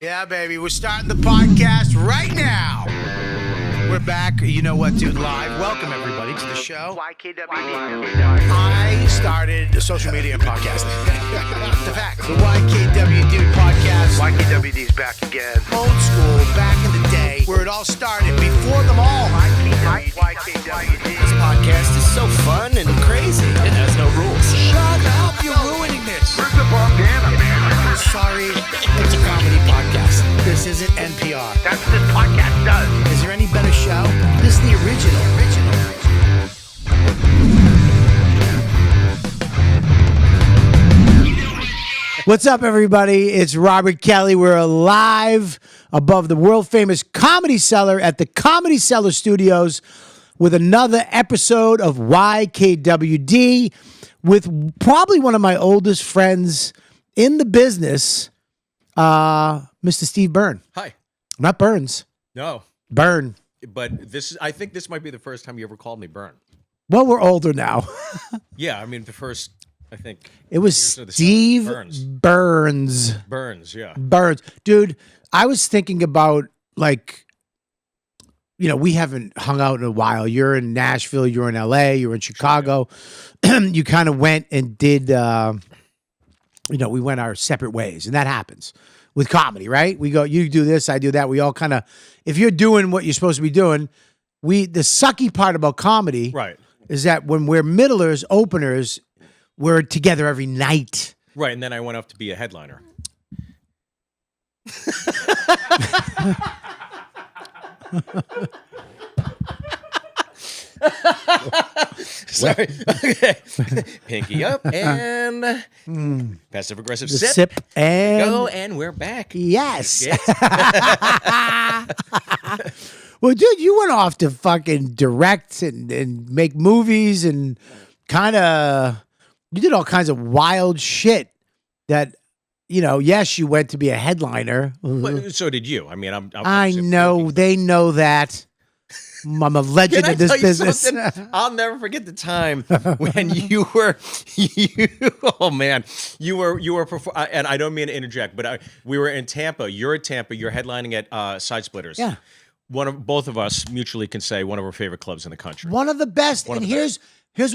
Yeah, baby, we're starting the podcast right now. We're back. You know what, dude? Live. Welcome, everybody, to the show. YKWD. I started social media and podcasting. The fact. The YKWD podcast. YKWD's back again. Old school, back in the day, where it all started, before them all. YKWD. This podcast is so fun and crazy. It has no rules. Shut up. You're ruining this. Where's the bandana, man? Sorry, it's a comedy podcast. This isn't NPR. That's what this podcast does. Is there any better show? This is the original. What's up, everybody? It's Robert Kelly. We're live above the world-famous Comedy Cellar at the Comedy Cellar Studios with another episode of YKWD with probably one of my oldest friends in the business, Mr. Steve Byrne. Hi. Not Burns. No. Byrne. But I think this might be the first time you ever called me Byrne. Well, we're older now. Yeah, I mean, the first, I think. It was Steve Burns. Burns, yeah. Burns. Dude, I was thinking about, like, you know, we haven't hung out in a while. You're in Nashville, you're in LA, you're in Chicago. You kind of went and did, you know, we went our separate ways, and that happens with comedy, right? We go, you do this, I do that. We all kind of, if you're doing what you're supposed to be doing, the sucky part about comedy Right. is that when we're middlers, openers, we're together every night. Right, and then I went up to be a headliner. Sorry. Okay. Pinky up and passive aggressive sip. And Go, and we're back. yes. Yes. Well, dude, you went off to fucking direct and make movies and kind of, you did all kinds of wild shit that, you know, yes, you went to be a headliner. But so did you. I mean, I know. They know that. I'm a legend in this business. Something? I'll never forget the time when you were, oh man, you were, and I don't mean to interject, but we were in Tampa. You're at Tampa. You're headlining at Side Splitters. Yeah. Both of us mutually can say one of our favorite clubs in the country. One of the best. And here's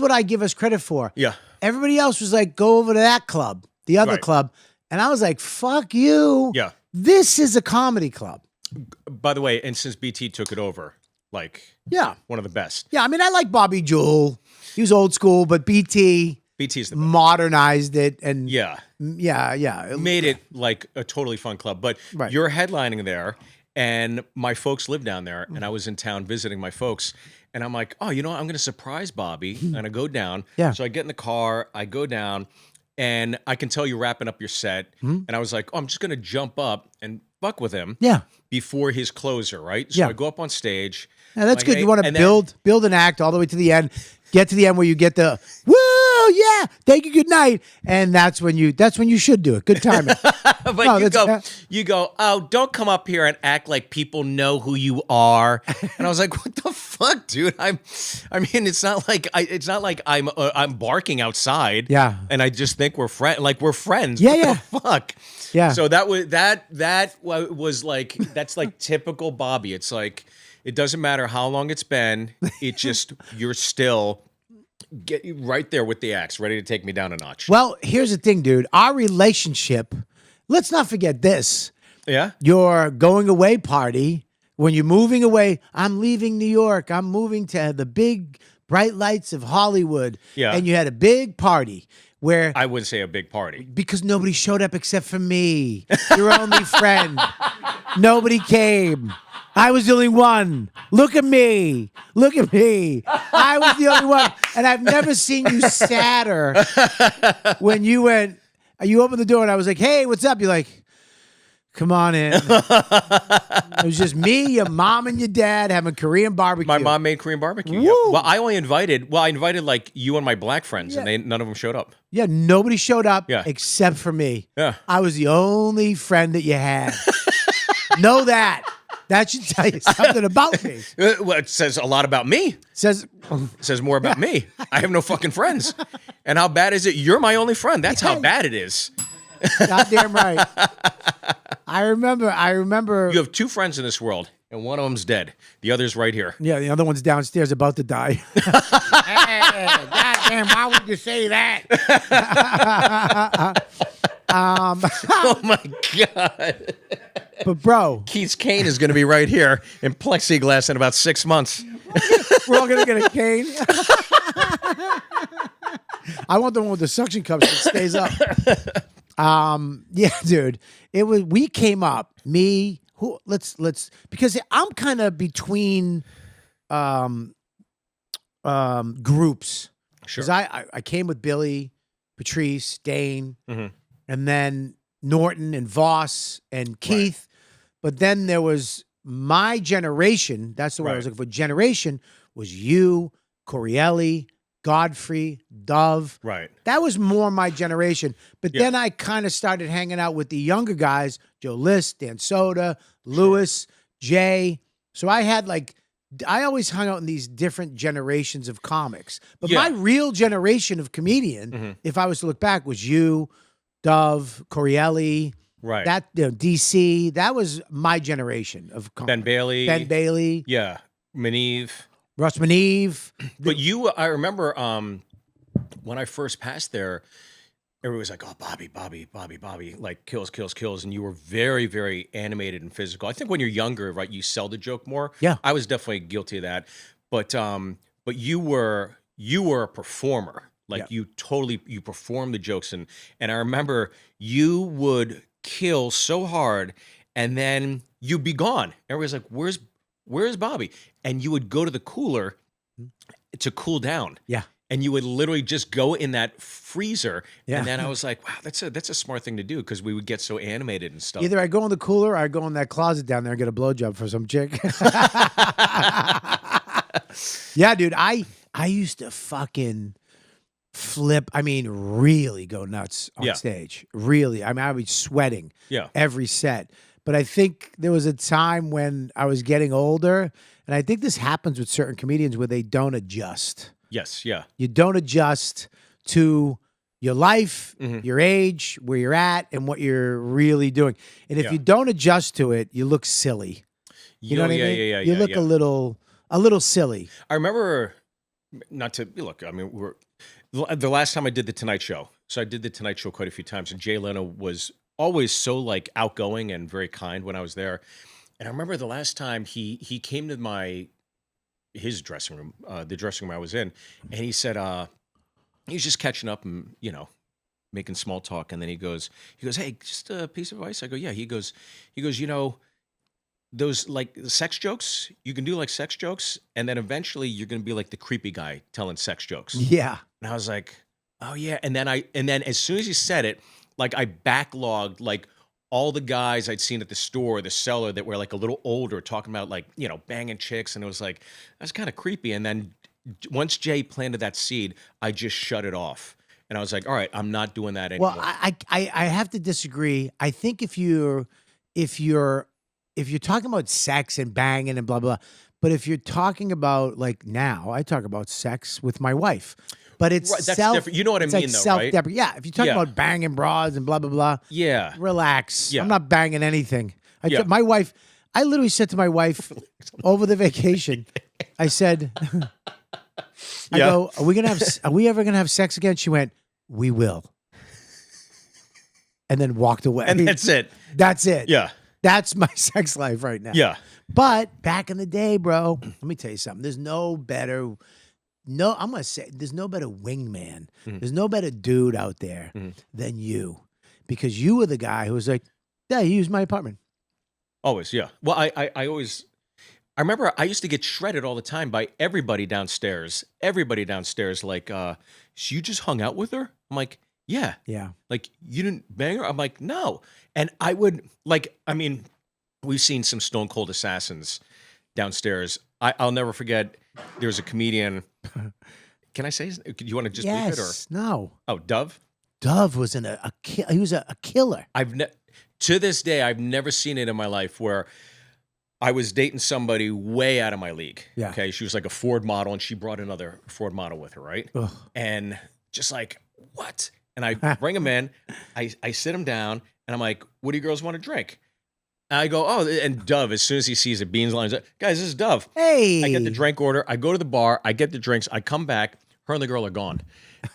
what I give us credit for. Yeah. Everybody else was like, go over to that club, the other club. And I was like, fuck you. Yeah. This is a comedy club. By the way, and since BT took it over, like, yeah, one of the best. Yeah, I mean, I like Bobby Jewell. He was old school, but BT's the best. Modernized it, and yeah, made it like a totally fun club. But you're headlining there, and my folks live down there, and I was in town visiting my folks, and I'm like, oh, you know what? I'm going to surprise Bobby, and I go down. Yeah. So I get in the car, I go down, and I can tell you're wrapping up your set, and I was like, oh, I'm just going to jump up and fuck with him. Yeah. Before his closer, right? So I go up on stage. Yeah, that's like, good. hey, You want to build an act all the way to the end. Get to the end where you get the woo, yeah, thank you, good night, and that's when you should do it. Good timing. But you go, oh, don't come up here and act like people know who you are. And I was like, what the fuck, dude? I mean, it's not like I'm barking outside. Yeah. And I just think we're friends. Yeah, what yeah. the fuck. Yeah. So that was like, that's like typical Bobby. It's like, it doesn't matter how long it's been. It just, you're still get right there with the axe, ready to take me down a notch. Well, here's the thing, dude. Our relationship, let's not forget this. Yeah. Your going away party, when you're moving away, I'm leaving New York. I'm moving to the big bright lights of Hollywood. Yeah. And you had a big party where I wouldn't say a big party. Because nobody showed up except for me, your only friend. Nobody came. I was the only one. Look at me. Look at me. I was the only one. And I've never seen you sadder when you opened the door and I was like, hey, what's up? You're like, come on in. It was just me, your mom, and your dad having Korean barbecue. My mom made Korean barbecue. Yeah. Well, I invited like you and my black friends, and none of them showed up. Yeah, nobody showed up Yeah. except for me. Yeah. I was the only friend that you had. Know that. That should tell you something about me. Well, it says a lot about me. It says more about me. I have no fucking friends. And how bad is it? You're my only friend. That's how bad it is. Goddamn right. I remember. You have two friends in this world, and one of them's dead. The other's right here. Yeah, the other one's downstairs about to die. Hey, goddamn, why would you say that? Oh my God. But bro, Keith's cane is going to be right here in plexiglass in about 6 months. we're all gonna get a cane. I want the one with the suction cups that stays up. Yeah, dude. We came up, let's because I'm kind of between groups. Sure. Because I came with Billy, Patrice, Dane, Mm-hmm. and then Norton and Voss and Keith. But then there was my generation. That's the word I was looking for. Generation was you, Corielli, Godfrey, Dove. Right. That was more my generation. But Yeah. then I kind of started hanging out with the younger guys, Joe List, Dan Soda, Lewis, Jay. So I had I always hung out in these different generations of comics. But Yeah. my real generation of comedian, if I was to look back, was you, Dove, Corielli, Right. DC. That was my generation of comics. Ben Bailey. Ben Bailey, Yeah. Maneve. Russ Maneve. But I remember when I first passed there, everybody was like, oh, Bobby, like kills. And you were very, very animated and physical. I think when you're younger, right, you sell the joke more. Yeah. I was definitely guilty of that. But you were a performer. Like you performed the jokes. And I remember you would kill so hard and then you'd be gone. Everybody's like, where's Bobby? And you would go to the cooler to cool down. Yeah. And you would literally just go in that freezer. Yeah. And then I was like, wow, that's a smart thing to do because we would get so animated and stuff. Either I go in the cooler or I go in that closet down there and get a blowjob for some chick. Yeah, dude. I used to fucking flip. I mean, really go nuts on stage. Really. I mean, I was sweating every set. But I think there was a time when I was getting older, and I think this happens with certain comedians where they don't adjust. Yes, yeah. You don't adjust to your life, your age, where you're at, and what you're really doing. And if you don't adjust to it, you look silly. You know what I mean? Yeah. You look a little silly. I remember, not to look, I mean, the last time I did the Tonight Show. So I did the Tonight Show quite a few times, and Jay Leno was always so like outgoing and very kind when I was there. And I remember the last time he came to his dressing room, the dressing room I was in, and he said he was just catching up and making small talk, and then he goes, hey, just a piece of advice. I go, yeah. He goes, those like the sex jokes, you can do like sex jokes, and then eventually you're gonna be like the creepy guy telling sex jokes. Yeah. And I was like, oh yeah. And then as soon as he said it, like I backlogged like all the guys I'd seen at the store, the cellar that were like a little older, talking about like, banging chicks. And it was like, that's kind of creepy. And then once Jay planted that seed, I just shut it off. And I was like, all right, I'm not doing that anymore. Well, I have to disagree. I think if you're talking about sex and banging and blah, blah, but if you're talking about like now, I talk about sex with my wife. But it's right, that's different. You know what I mean, though, right? Yeah, if you're talking about banging broads and blah, blah, blah. Yeah. Relax. Yeah. I'm not banging anything. Yeah. My wife, I literally said to my wife over the vacation, I said, I go, are we ever going to have sex again? She went, we will. And then walked away. And that's it. That's it. Yeah. That's my sex life right now. Yeah. But back in the day, bro, let me tell you something. There's no better wingman. There's no better dude out there than you. Because you were the guy who was like, yeah, you use my apartment. Always, yeah. Well, I I remember I used to get shredded all the time by everybody downstairs. Like, so you just hung out with her? I'm like, yeah. Yeah. Like, you didn't bang her? I'm like, no. And I would, like, I mean, we've seen some Stone Cold Assassins downstairs. I'll never forget, there was a comedian. Can I say his name? You want to just leave it? Or? No. Oh, Dove? Dove was he was a killer. To this day, I've never seen it in my life where I was dating somebody way out of my league. Yeah. Okay. She was like a Ford model and she brought another Ford model with her, right? Ugh. And just like, what? And I bring them in. I sit them down, and I'm like, "What do you girls want to drink?" And I go, "Oh," and Dove, as soon as he sees it, Beans lines up, "Guys, this is Dove." Hey. I get the drink order. I go to the bar. I get the drinks. I come back. Her and the girl are gone.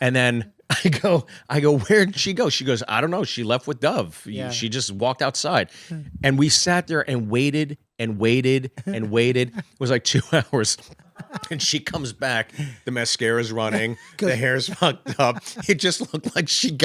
And then I go, "Where did she go?" She goes, "I don't know. She left with Dove. Yeah. She just walked outside." And we sat there and waited and waited and waited. It was like 2 hours. And she comes back. The mascara's running. The hair's fucked up. It just looked like she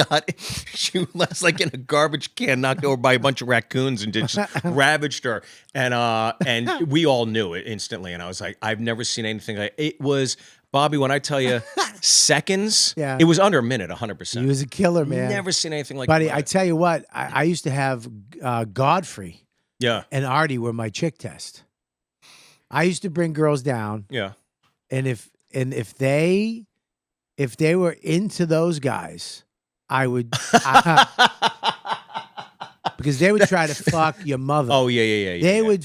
was like in a garbage can, knocked over by a bunch of raccoons, and just ravaged her. And we all knew it instantly. And I was like, I've never seen anything like it. It was, Bobby, when I tell you seconds, it was under a minute, 100%. He was a killer, man. Never seen anything like Buddy, that. I tell you what, I used to have Godfrey and Artie were my chick test. I used to bring girls down. Yeah. And if they were into those guys, I would because they would try to fuck your mother. Oh yeah. They would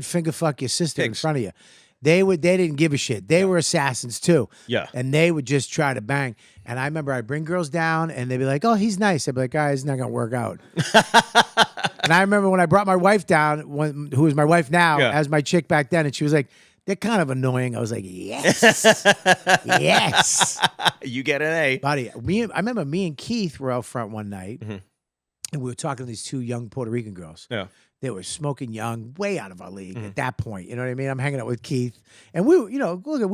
finger fuck your sister in front of you. They didn't give a shit. They were assassins too. Yeah. And they would just try to bang. And I remember I'd bring girls down and they'd be like, "Oh, he's nice." I'd be like, "Guys, it's not gonna work out." And I remember when I brought my wife down, who is my wife now, as my chick back then, and she was like, "They're kind of annoying." I was like, "Yes, yes." You get an A, buddy. I remember me and Keith were out front one night, and we were talking to these two young Puerto Rican girls. Yeah. They were smoking young, way out of our league at that point. You know what I mean? I'm hanging out with Keith, and we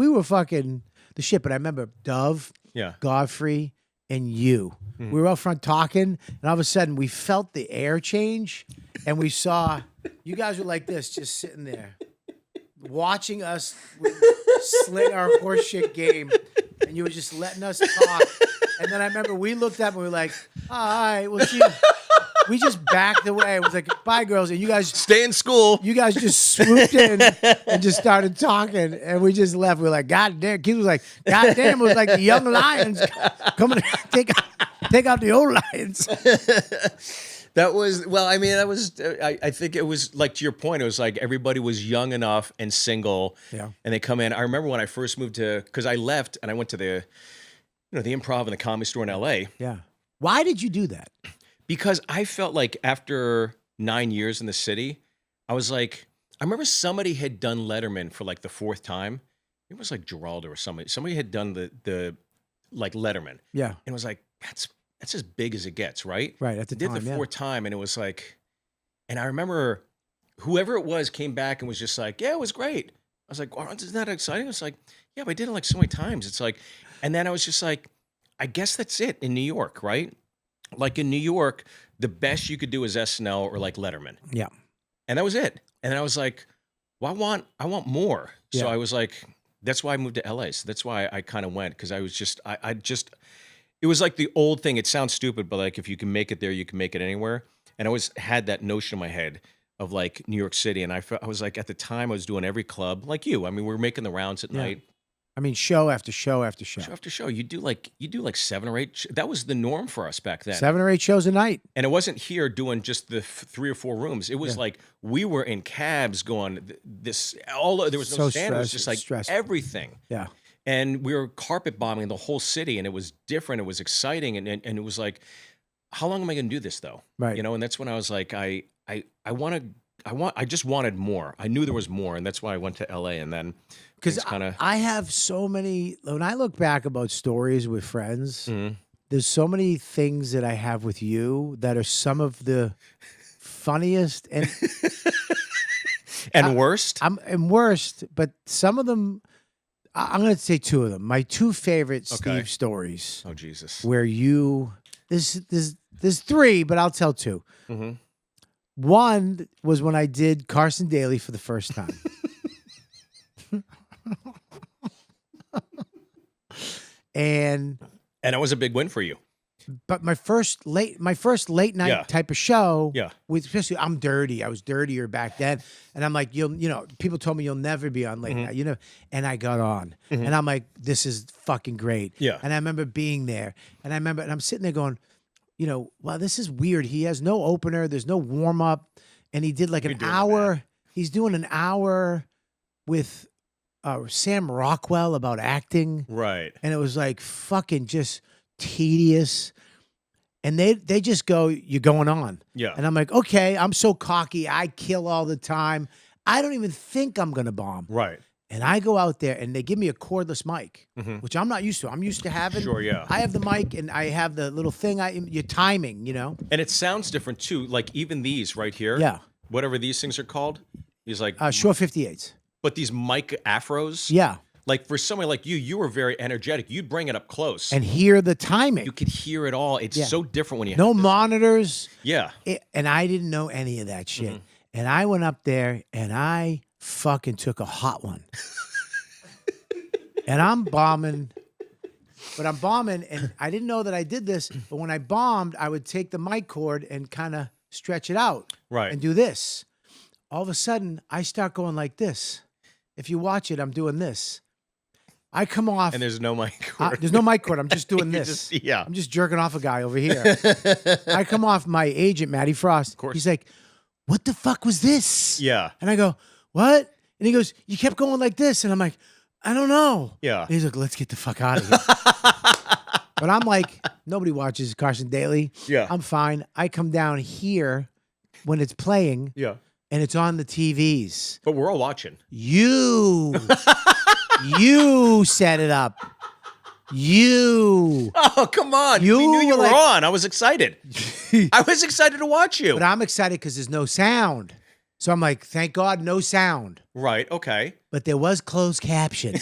were fucking the shit. But I remember Dove, Godfrey, and you. We were out front talking, and all of a sudden we felt the air change, and we saw you guys were like this, just sitting there, watching us sling our horseshit game, and you were just letting us talk. And then I remember we looked up and we were like, "All right, we'll see." We just backed away. It was like, "Bye, girls." And you guys stay in school. You guys just swooped in and just started talking. And we just left. We were like, "God damn." Keith was like, "God damn." It was like the young lions coming to take out the old lions. That was, well, I mean, that was, I think it was like, to your point, it was like everybody was young enough and single. Yeah. And they come in. I remember when I first moved because I left and I went to the Improv and the Comedy Store in LA. Yeah. Why did you do that? Because I felt like after 9 years in the city, I was like, I remember somebody had done Letterman for like the fourth time. It was like Geraldo or somebody. Somebody had done the like Letterman. Yeah. And it was like, that's as big as it gets, right? Right. At the time, did the fourth time, and it was like, and I remember whoever it was came back and was just like, "Yeah, it was great." I was like, "Wow, isn't that exciting?" It's like, "Yeah, but I did it like so many times." It's like, and then I was just like, I guess that's it in New York, right? Like in New York, the best you could do is SNL or like Letterman. Yeah. And that was it. And then I was like, well, I want more. So Yeah. I was like, that's why I moved to LA. So that's why I kind of went, because I was just, it was like the old thing. It sounds stupid, but like if you can make it there, you can make it anywhere. And I always had that notion in my head of like New York City. And I was like, at the time I was doing every club like you. I mean, we were making the rounds at night. I mean, show after show after show. Show after show. You do like 7 or 8. That was the norm for us back then. 7 or 8 shows a night. And it wasn't here doing just the 3 or 4 rooms. It was like we were in cabs going there was no stand. It was just like stressful. Everything. Yeah. And we were carpet bombing the whole city, and it was different. It was exciting, and it was like, how long am I going to do this though? Right. You know, and that's when I was like, I just wanted more. I knew there was more, and that's why I went to LA. And then because I have so many. When I look back about stories with friends, there's so many things that I have with you that are some of the funniest and and worst. And worst, but some of them. I'm going to say 2 of them. My 2 favorite Steve stories. Oh Jesus! Where there's 3, but I'll tell 2. Mm-hmm. One was when I did Carson Daly for the first time. and it was a big win for you. But my first late night type of show, with especially I'm dirty. I was dirtier back then, and I'm like, people told me you'll never be on late night, and I got on, and I'm like, this is fucking great, And I remember being there, and I'm sitting there going, wow, this is weird. He has no opener, there's no warm up, and he did like an hour. He's doing an hour with Sam Rockwell about acting, right? And it was like fucking just tedious. And they just go, you're going on. Yeah. And I'm like, okay, I'm so cocky. I kill all the time. I don't even think I'm going to bomb. Right. And I go out there and they give me a cordless mic, which I'm not used to. I'm used to having. Sure, yeah. I have the mic and I have the little thing. Your timing, And it sounds different too. Like even these right here. Yeah. Whatever these things are called. He's like. Short 58s. But these mic afros. Yeah. Like for somebody like you were very energetic. You'd bring it up close. And hear the timing. You could hear it all. It's so different when you no have this. monitors. Yeah. And I didn't know any of that shit. And I went up there and I fucking took a hot one. And I'm bombing. But I'm bombing and I didn't know that I did this. But when I bombed, I would take the mic cord and kind of stretch it out. Right. And do this. All of a sudden, I start going like this. If you watch it, I'm doing this. I come off. And there's no mic cord. There's no mic cord. I'm just doing this. Yeah. I'm just jerking off a guy over here. I come off my agent, Matty Frost. Of course. He's like, what the fuck was this? Yeah. And I go, what? And he goes, you kept going like this. And I'm like, I don't know. Yeah. And he's like, let's get the fuck out of here. But I'm like, nobody watches Carson Daly. Yeah. I'm fine. I come down here when it's playing. Yeah. And it's on the TVs. But we're all watching. You set it up. You. Oh, come on. You we knew you were were like- on. I was excited. I was excited to watch you. But I'm excited because there's no sound. So I'm like, thank God, no sound. Right. Okay. But there was closed caption.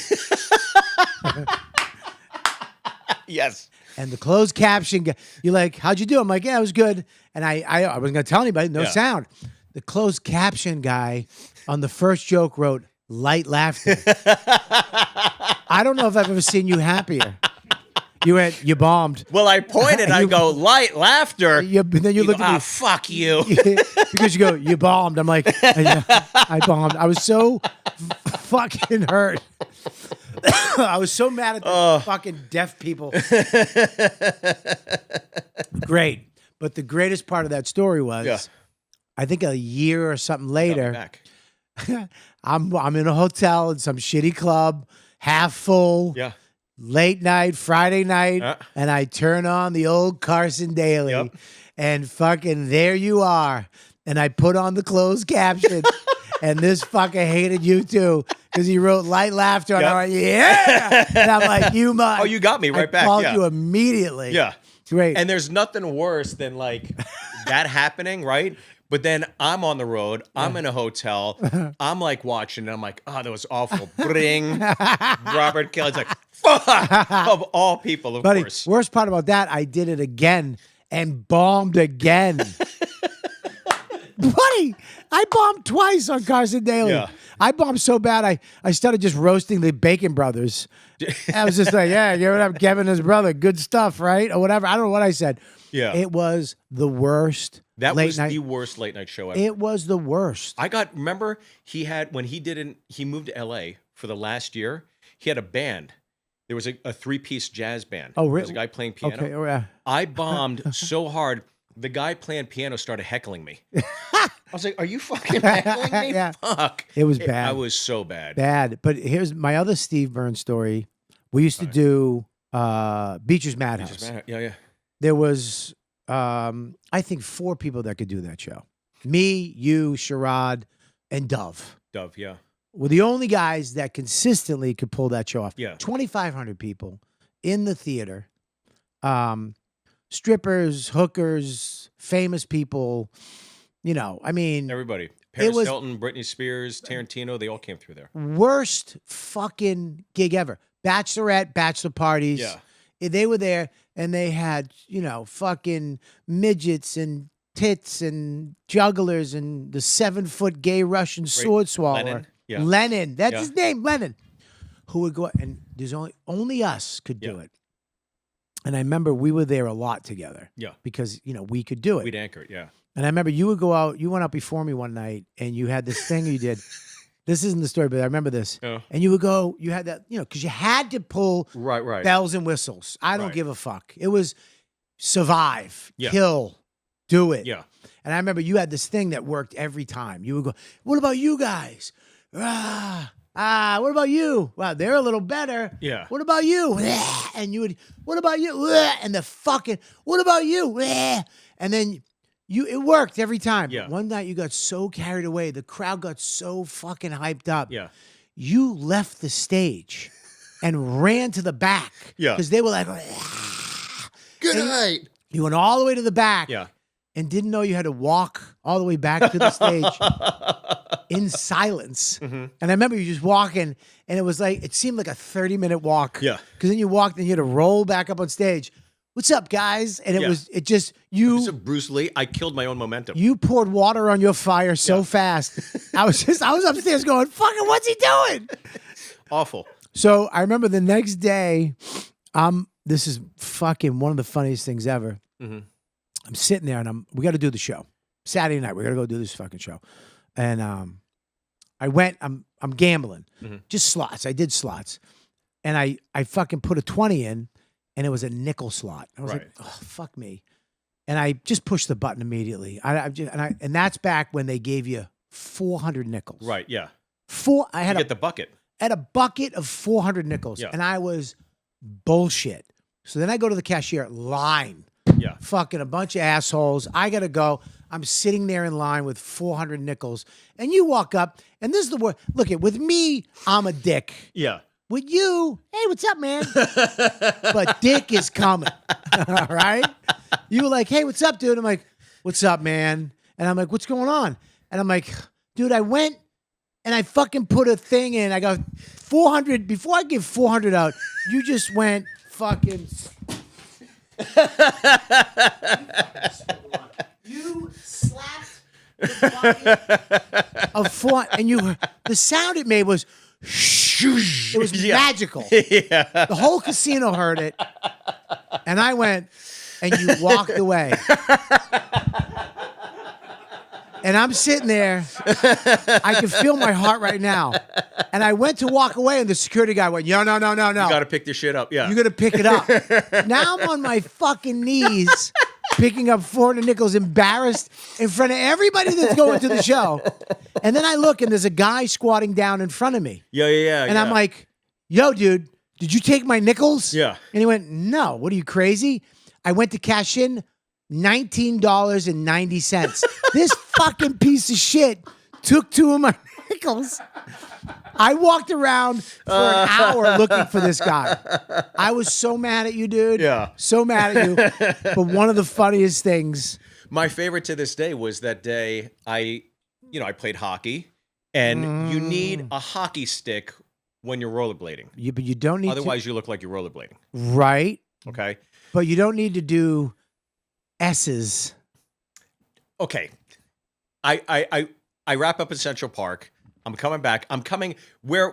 Yes. And the closed caption, you're like, how'd you do? I'm like, yeah, it was good. And I wasn't going to tell anybody, no sound. The closed caption guy on the first joke wrote, light laughter. I don't know if I've ever seen you happier. You bombed. Well, I pointed. I go, light laughter. Then you look at me. Fuck you. Because you go, you bombed. I'm like, I bombed. I was so fucking hurt. I was so mad at the fucking deaf people. Great. But the greatest part of that story was, I think a year or something later, I'm in a hotel in some shitty club, half full. Yeah. Late night, Friday night, and I turn on the old Carson Daly, and fucking there you are. And I put on the closed caption, and this fucker hated you too because he wrote light laughter, and I'm like, yeah. And I'm like, you must. Oh, you got me right back. I called you immediately. Yeah. Great. And there's nothing worse than like that happening, right? But then I'm on the road. I'm in a hotel. I'm like watching, and I'm like, oh, that was awful. Bring. Robert Kelly's like, fuck. Of all people, of Buddy, course. worst part about that, I did it again and bombed again. Buddy, I bombed twice on Carson Daly. Yeah. I bombed so bad, I started just roasting the Bacon Brothers. I was just like, yeah, give it up, Kevin and his brother. Good stuff, right? Or whatever. I don't know what I said. Yeah. It was the worst That late was night. the worst late night show ever. It was the worst. Remember, when he moved to LA for the last year, he had a band. There was a 3-piece jazz band. Oh, really? There was a guy playing piano. Okay, oh, yeah. I bombed so hard, the guy playing piano started heckling me. I was like, are you fucking heckling me? Yeah. Fuck. It was bad. I was so bad. Bad. But here's my other Steve Byrne story. We used to do Beecher's Madhouse. Yeah. There was, I think, 4 people that could do that show. Me, you, Sherrod, and Dove. Dove, yeah. Were the only guys that consistently could pull that show off. Yeah. 2,500 people in the theater. Strippers, hookers, famous people. You know, I mean. Everybody. Paris was- Hilton, Britney Spears, Tarantino, they all came through there. Worst fucking gig ever. Bachelorette, bachelor parties. Yeah. They were there and they had, fucking midgets and tits and jugglers and the 7-foot gay Russian sword swallower. Lenin. Yeah. Lenin. That's Yeah. his name, Lenin. Who would go, and there's only us could do it. And I remember we were there a lot together. Yeah. Because, we could do it. We'd anchor it, yeah. And I remember you would go out, you went out before me one night and you had this thing you did. This isn't the story, but I remember this. Yeah. And you would go, you had that, because you had to pull Right. bells and whistles. I don't Right. give a fuck. It was survive, Yeah. kill, do it. Yeah. And I remember you had this thing that worked every time. You would go, what about you guys? Ah. What about you? Wow, they're a little better. Yeah. What about you? And you would, what about you? And the fucking, what about you? And then it worked every time. Yeah. But one night you got so carried away. The crowd got so fucking hyped up. Yeah. You left the stage and ran to the back. Yeah. Because they were like, Good night. you went all the way to the back. Yeah. And didn't know you had to walk all the way back to the stage in silence. Mm-hmm. And I remember you just walking, and it was like, it seemed like a 30-minute walk. Yeah. Because then you walked and you had to roll back up on stage. What's up, guys? And Yeah. you Bruce Lee, I killed my own momentum. you poured water on your fire so fast. I was upstairs going, fucking, what's he doing? Awful. So I remember the next day, this is fucking one of the funniest things ever. Mm-hmm. I'm sitting there and we got to do the show. Saturday night, we got to go do this fucking show. And I went, I'm gambling. Mm-hmm. Just slots. I did slots. And I fucking put a 20 in and it was a nickel slot. I was like, oh, fuck me. And I just pushed the button immediately. And that's back when they gave you 400 nickels. Right, yeah. I had Get the bucket. a bucket of 400 nickels. Yeah. And I was bullshit. So then I go to the cashier, line. Yeah. Fucking a bunch of assholes. I got to go. I'm sitting there in line with 400 nickels. And you walk up, and this is the word. Look, with me, I'm a dick. Yeah. With you, hey, what's up, man? But dick is coming. All right? You were like, hey, what's up, dude? I'm like, what's up, man? And I'm like, what's going on? And I'm like, dude, I went and I fucking put a thing in. I got 400. Before I give 400 out, you just went fucking. You slapped the bucket of 4, and the sound it made was shoosh. It was magical. Yeah. The whole casino heard it, and I went, and you walked away. And I'm sitting there. I can feel my heart right now. And I went to walk away, and the security guy went, no. You got to pick this shit up. Yeah. You got to pick it up. Now I'm on my fucking knees picking up 400 nickels, embarrassed in front of everybody that's going to the show. And then I look, and there's a guy squatting down in front of me. Yeah. And I'm like, yo, dude, did you take my nickels? Yeah. And he went, no. What are you, crazy? I went to cash in $19.90. This fucking piece of shit took 2 of my nickels. I walked around for an hour looking for this guy. I was so mad at you, dude. Yeah. So mad at you. But one of the funniest things. My favorite to this day was that day I played hockey, and you need a hockey stick when you're rollerblading. But you don't need Otherwise, you look like you're rollerblading. Right. Okay. But you don't need to do S's. Okay. I wrap up in Central Park. I'm coming back. I'm coming where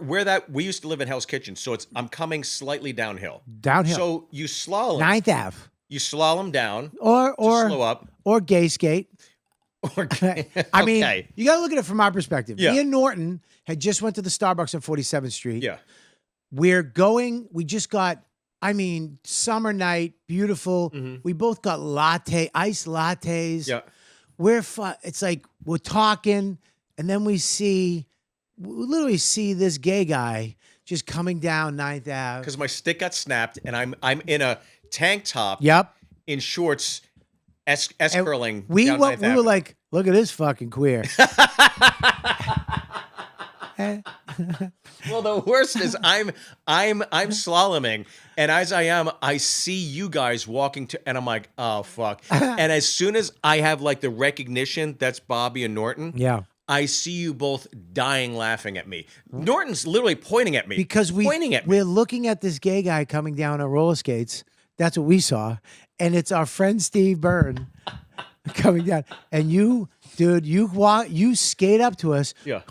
we used to live in Hell's Kitchen, so I'm coming slightly downhill. Downhill. So you slalom. 9th Ave. You slalom down. Or slow up. Or gay skate. I mean, Okay. you got to look at it from our perspective. Yeah. Me and Norton had just went to the Starbucks on 47th Street. Yeah. We just got, summer night, beautiful. Mm-hmm. We both got iced lattes. Yeah. It's like we're talking, and then we literally see this gay guy just coming down 9th Ave. Because my stick got snapped, and I'm in a tank top. Yep. In shorts, curling. We down Ninth were Avenue. like, look at this fucking queer. Well, the worst is I'm slaloming, and as I am, I see you guys walking and I'm like, oh fuck. And as soon as I have like the recognition that's Bobby and Norton, Yeah. I see you both dying laughing at me. Norton's literally pointing at me. Because we're looking at this gay guy coming down on roller skates. That's what we saw. And it's our friend Steve Byrne coming down. And you, dude, you skate up to us. Yeah.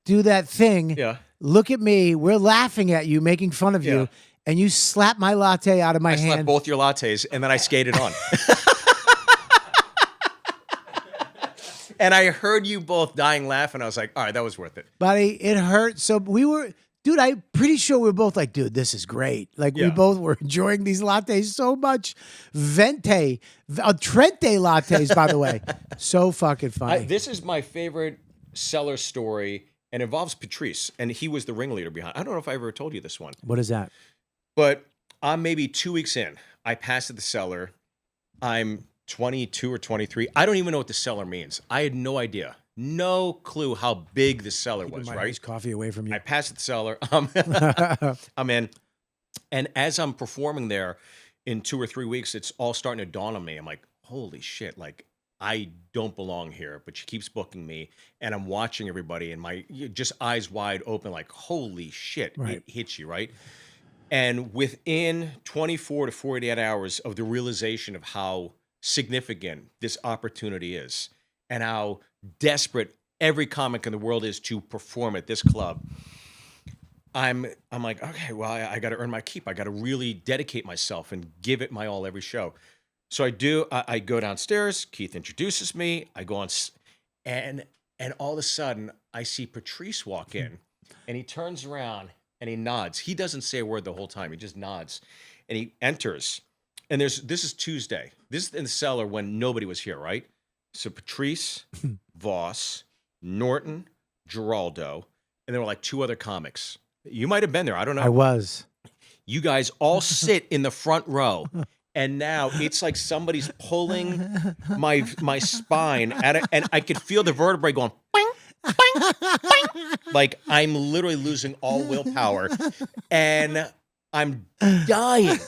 Do that thing. Yeah. Look at me. We're laughing at you, making fun of Yeah. you. And you slap my latte out of my I slapped hand. both your lattes, and then I skated on. And I heard you both dying laughing. I was like, all right, that was worth it. Buddy, it hurt. So dude, I'm pretty sure we were both like, dude, this is great. Like we Yeah. both were enjoying these lattes so much. Trente lattes, by the way. So fucking funny. This is my favorite Cellar story and it involves Patrice, and he was the ringleader behind. I don't know if I ever told you this one, What is that? but I'm maybe 2 weeks in. I pass at the Cellar. I'm 22 or 23. I don't even know what the Cellar means. I had no idea. No clue how big the Cellar was, My right? iced coffee away from you. I pass at the Cellar. I'm in. And as I'm performing there in 2 or 3 weeks, it's all starting to dawn on me. I'm like, holy shit, like, I don't belong here, but she keeps booking me, and I'm watching everybody, and my just eyes wide open, like, holy shit, Right. it hits you, right? And within 24 to 48 hours of the realization of how significant this opportunity is and how desperate every comic in the world is to perform at this club, I'm like, okay, well, I got to earn my keep. I got to really dedicate myself and give it my all every show. So I do. I go downstairs. Keith introduces me. I go on, and all of a sudden I see Patrice walk in, and he turns around and he nods. He doesn't say a word the whole time. He just nods, and he enters. And this is Tuesday. This is in the Cellar when nobody was here, right? So Patrice, Voss, Norton, Geraldo, and there were like 2 other comics. You might have been there. I don't know. I was. You guys all sit in the front row, and now it's like somebody's pulling my spine at it, and I could feel the vertebrae going boing, boing, boing. Like I'm literally losing all willpower, and I'm dying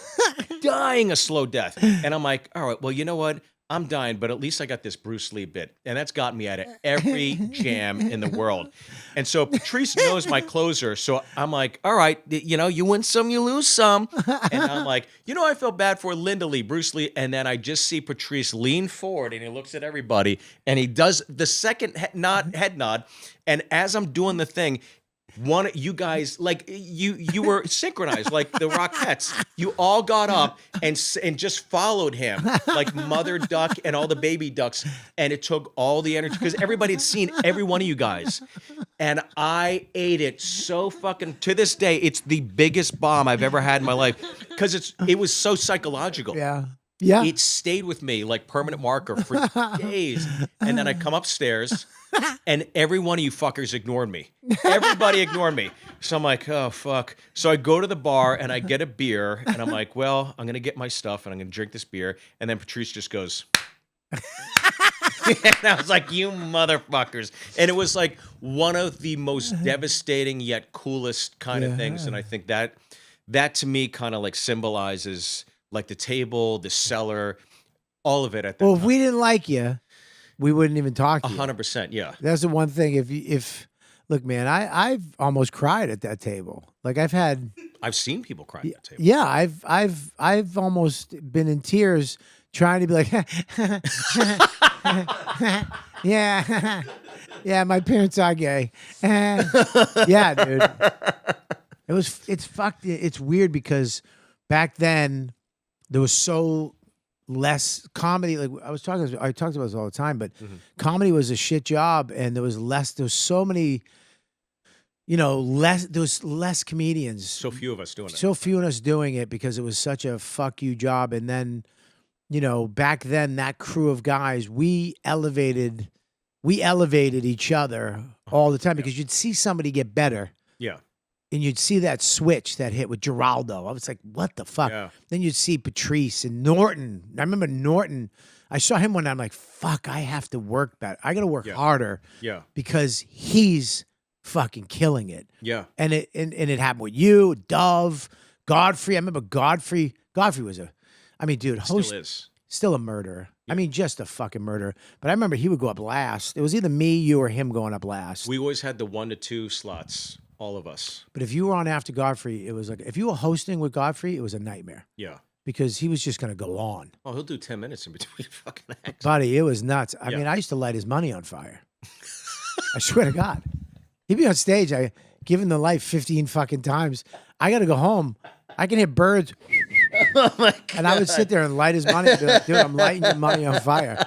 a slow death. And I'm like, all right, well, you know what? I'm dying, but at least I got this Bruce Lee bit. And that's gotten me out of every jam in the world. And so Patrice knows my closer. So I'm like, all right, you win some, you lose some. And I'm like, I felt bad for Linda Lee, Bruce Lee. And then I just see Patrice lean forward and he looks at everybody and he does the second head nod. And as I'm doing the thing, one, you guys, like you were synchronized like the Rockettes. You all got up and just followed him like Mother Duck and all the baby ducks, and it took all the energy because everybody had seen every one of you guys, and I ate it so fucking. To this day, it's the biggest bomb I've ever had in my life because it was so psychological. Yeah. Yeah. It stayed with me like permanent marker for days, and then I come upstairs. And every one of you fuckers ignored me. Everybody ignored me. So I'm like, oh, fuck. So I go to the bar and I get a beer. And I'm like, well, I'm going to get my stuff and I'm going to drink this beer. And then Patrice just goes. And I was like, you motherfuckers. And it was like one of the most devastating yet coolest kind of things. And I think that to me kind of like symbolizes like the table, the Cellar, all of it at that Well, time. if we didn't like you, we wouldn't even talk to you. 100%, yeah. That's the one thing. If look, man, I've almost cried at that table. Like I've seen people cry at that table. Yeah, I've almost been in tears trying to be like, yeah, yeah. My parents are gay. Yeah, dude. It's fucked. It's weird because back then there was so less comedy. Like I talked about this all the time, but comedy was a shit job, and there was so many, there was less comedians. So few of us doing it. So few of us doing it because it was such a fuck you job. And then, back then that crew of guys, we elevated each other all the time because you'd see somebody get better. Yeah. And you'd see that switch that hit with Geraldo. I was like, what the fuck? Yeah. Then you'd see Patrice and Norton. I remember Norton. I saw him one night. I'm like, fuck, I have to work better. I got to work harder. Yeah. Because he's fucking killing it. Yeah. And it happened with you, Dove, Godfrey. I remember Godfrey. Godfrey was dude, Still is. Still a murderer. Yeah. I mean, just a fucking murderer. But I remember he would go up last. It was either me, you, or him going up last. We always had the 1 to 2 slots. All of us. But if you were on after Godfrey, it was like, if you were hosting with Godfrey, it was a nightmare. Yeah. Because he was just going to go on. Oh, he'll do 10 minutes in between fucking acts. Buddy, it was nuts. I mean, I used to light his money on fire. I swear to God. He'd be on stage. I give him the light 15 fucking times. I got to go home. I can hear birds. Oh my God. And I would sit there and light his money. And be like, dude, I'm lighting your money on fire.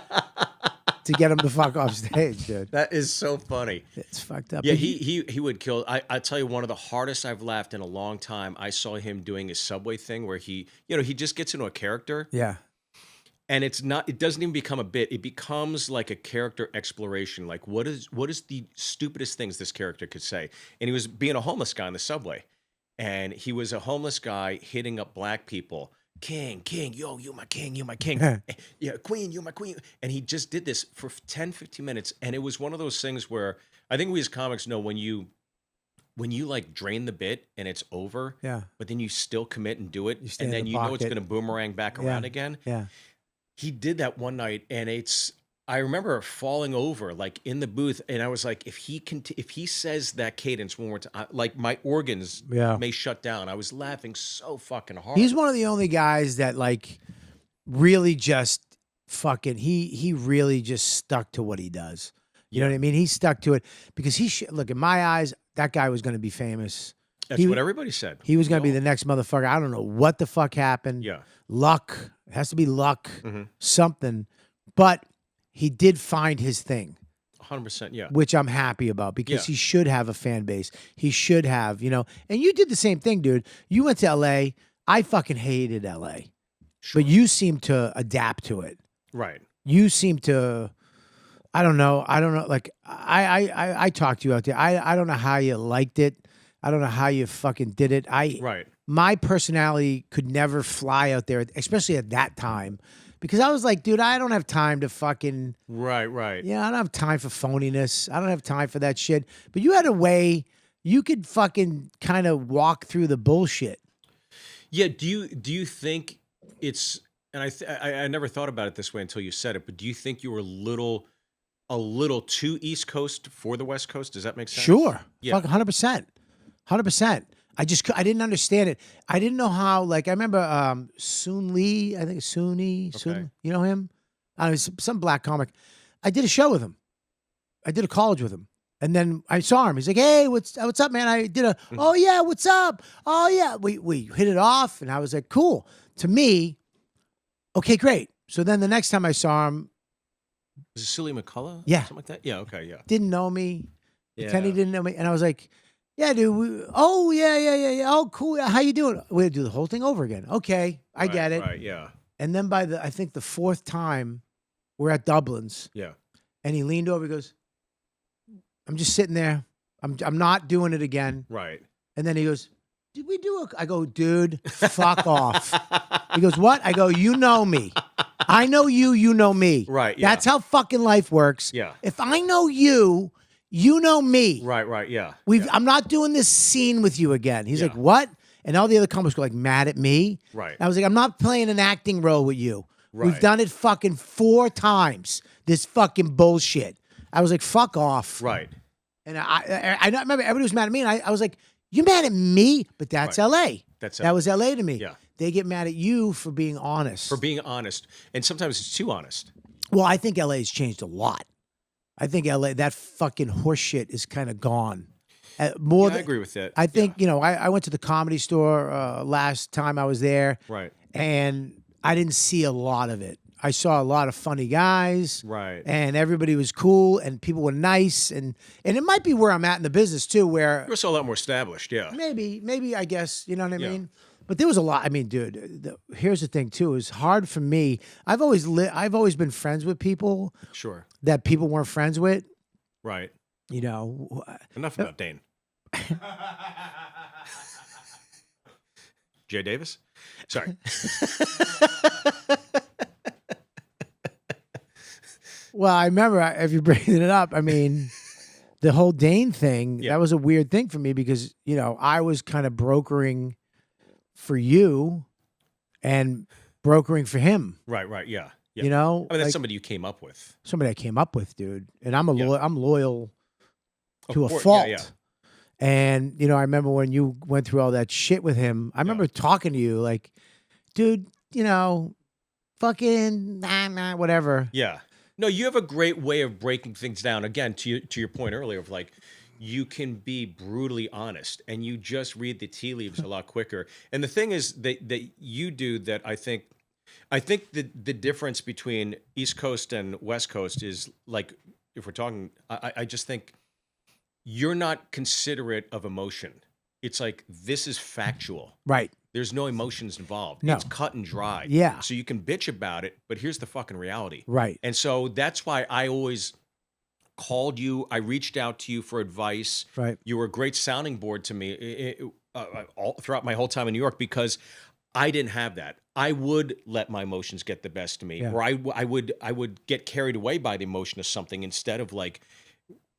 To get him the fuck off stage, dude. That is so funny. It's fucked up. Yeah, he would kill. I tell you, one of the hardest I've laughed in a long time. I saw him doing his Subway thing where he just gets into a character. Yeah. And it doesn't even become a bit. It becomes like a character exploration. Like what is the stupidest things this character could say? And he was being a homeless guy on the subway. And he was a homeless guy hitting up black people. King, yo, you my king, you my king. Yeah, queen, you my queen. And he just did this for 10, 15 minutes. And it was one of those things where I think we as comics know when you like drain the bit and it's over, but then you still commit and do it, and then you know it's going to boomerang back around again. Yeah. He did that one night, and I remember falling over like in the booth, and I was like, if he says that cadence one more time, like my organs may shut down. I was laughing so fucking hard. He's one of the only guys that like really just fucking he really just stuck to what he does. You know what I mean? He stuck to it because look, in my eyes, that guy was going to be famous. That's what everybody said. He was going to be the next motherfucker. I don't know what the fuck happened. Yeah. Luck. It has to be luck. Something. But he did find his thing. 100%, yeah. Which I'm happy about because he should have a fan base. He should have, and you did the same thing, dude. You went to LA. I fucking hated LA. Sure. But you seem to adapt to it. Right. You seem to, I don't know. Like I talked to you out there. I don't know how you liked it. I don't know how you fucking did it. My personality could never fly out there, especially at that time. Because I was like, dude, I don't have time to fucking... Right. Yeah, I don't have time for phoniness. I don't have time for that shit. But you had a way, you could fucking kind of walk through the bullshit. Yeah, do you think it's... And I never thought about it this way until you said it, but do you think you were a little too East Coast for the West Coast? Does that make sense? Sure. Yeah. Fuck 100%. 100%. I didn't understand it. I didn't know how, like, I remember Soon Lee, I think it's Soon, you know him? Some black comic. I did a show with him. I did a college with him. And then I saw him. He's like, hey, what's up, man? I did oh, yeah, what's up? Oh, yeah. We hit it off, and I was like, cool. To me, okay, great. So then the next time I saw him. Was it Silly McCullough? Yeah. Something like that? Yeah, okay, yeah. Didn't know me. Yeah. Pretend he didn't know me. And I was like, yeah, dude. Oh, yeah. Oh, cool. How you doing? We'll do the whole thing over again. Okay, I get it. Right, yeah. And then by I think the fourth time, we're at Dublin's. Yeah. And he leaned over. He goes, "I'm just sitting there. I'm not doing it again." Right. And then he goes, "Did we do it?" I go, "Dude, fuck off." He goes, "What?" I go, "You know me. I know you. You know me. Right. Yeah. That's how fucking life works. Yeah. If I know you." You know me. Right, yeah. I'm not doing this scene with you again. He's like, what? And all the other comics go like mad at me. Right. And I was like, I'm not playing an acting role with you. Right. We've done it fucking 4 times. This fucking bullshit. I was like, fuck off. Right. And I remember everybody was mad at me. And I was like, you mad at me? But that's LA. That was LA to me. Yeah. They get mad at you for being honest. And sometimes it's too honest. Well, I think LA has changed a lot. I think LA, that fucking horse shit is kind of gone. I agree with that. I think, I went to the Comedy Store last time I was there. Right. And I didn't see a lot of it. I saw a lot of funny guys. Right. And everybody was cool and people were nice. And it might be where I'm at in the business too, where... You're also a lot more established, yeah. Maybe, I guess, you know what I mean? But there was a lot. I mean, dude, here's the thing too. It's hard for me. I've always been friends with people. Sure. That people weren't friends with. Right. Enough about Dane. Jay Davis? Sorry. Well, I remember if you're bringing it up, I mean, the whole Dane thing, that was a weird thing for me because, I was kind of brokering for you and brokering for him. Right, yeah. You know? I mean, that's somebody you came up with. Somebody I came up with, dude. And I'm loyal to a fault. Yeah. And, I remember when you went through all that shit with him, I remember talking to you like, dude, fucking whatever. Yeah. No, you have a great way of breaking things down. Again, to your point earlier of like, you can be brutally honest and you just read the tea leaves a lot quicker. And the thing is that you do that I think the difference between East Coast and West Coast is like, if we're talking, I just think you're not considerate of emotion. It's like, this is factual. Right. There's no emotions involved. No. It's cut and dry. Yeah. So you can bitch about it, but here's the fucking reality. Right. And so that's why I always called you. I reached out to you for advice. Right. You were a great sounding board to me throughout my whole time in New York because I didn't have that. I would let my emotions get the best of me, Yeah. or I would get carried away by the emotion of something instead of like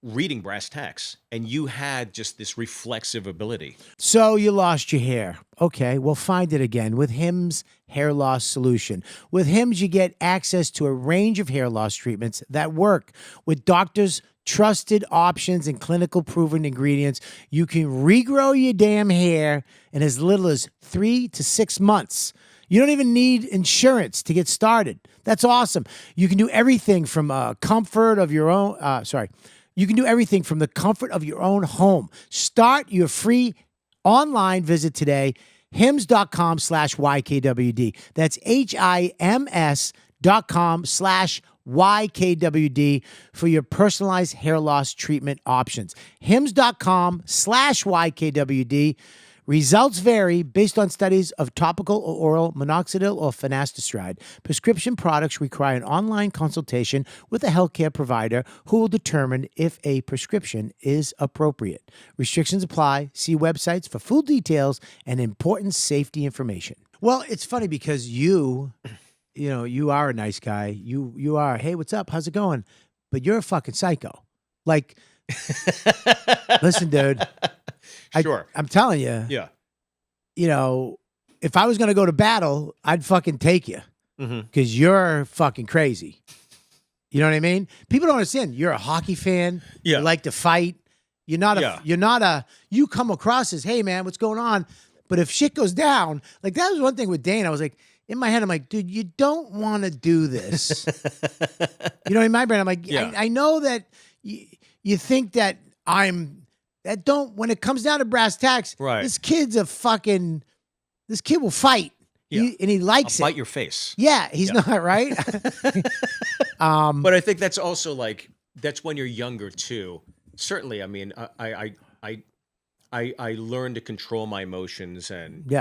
reading brass tacks. And you had just this reflexive ability. So you lost your hair. Okay, well, find it again with Hims Hair Loss Solution. With Hims, you get access to a range of hair loss treatments that work. With doctors' trusted options and clinical proven ingredients, you can regrow your damn hair in as little as 3 to 6 months. You don't even need insurance to get started. That's awesome. You can do everything from comfort of your own, You can do everything from the comfort of your own home. Start your free online visit today, hims.com/YKWD. That's HIMS.com/YKWD for your personalized hair loss treatment options. HIMS.com/YKWD. Results vary based on studies of topical or oral minoxidil or finasteride. Prescription products require an online consultation with a healthcare provider who will determine if a prescription is appropriate. Restrictions apply. See websites for full details and important safety information. Well, it's funny because you are a nice guy. You are, hey, what's up? How's it going? But you're a fucking psycho. Like, listen, dude. Sure. I'm telling you. Yeah. You know, if I was going to go to battle, I'd fucking take you because you're fucking crazy. You know what I mean? People don't understand. You're a hockey fan. Yeah. You like to fight. You come across as, hey man, what's going on? But if shit goes down, like that was one thing with Dane. I was like, in my head, I'm like, dude, you don't want to do this. You know, in my brain, I'm like, Yeah. I know that you think that when it comes down to brass tacks, Right. this kid will fight. Yeah. And he likes I'll it. bite your face. Yeah, he's not right. But I think that's also like that's when you're younger too. Certainly, I mean, I learned to control my emotions and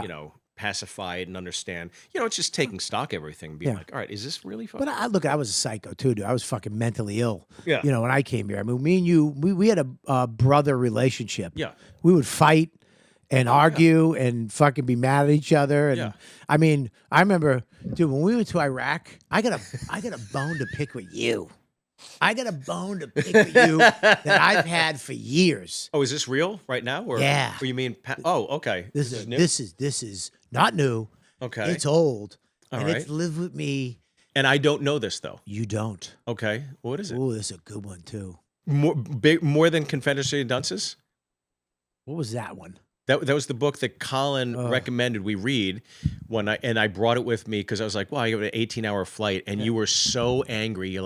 pacify it and understand. It's just taking stock of everything, being like, all right, is this really fucking? But I was a psycho too, dude. I was fucking mentally ill. Yeah. When I came here, I mean, me and you, we had a brother relationship. Yeah. We would fight and argue and fucking be mad at each other. And I mean, I remember, dude, when we went to Iraq, I got a bone to pick with you. I got a bone to pick with you that I've had for years. Oh, is this real right now? Or, Yeah. Or you mean? Okay. This is new. This is not new. Okay. It's old. All and right. it's lived with me. And I don't know this though. You don't. Okay. What is it? Oh, this is a good one too. More than Confederacy and Dunces? What was that one? That was the book that Colin recommended we read and I brought it with me because I was like, well, I have an 18-hour flight, and you were so angry.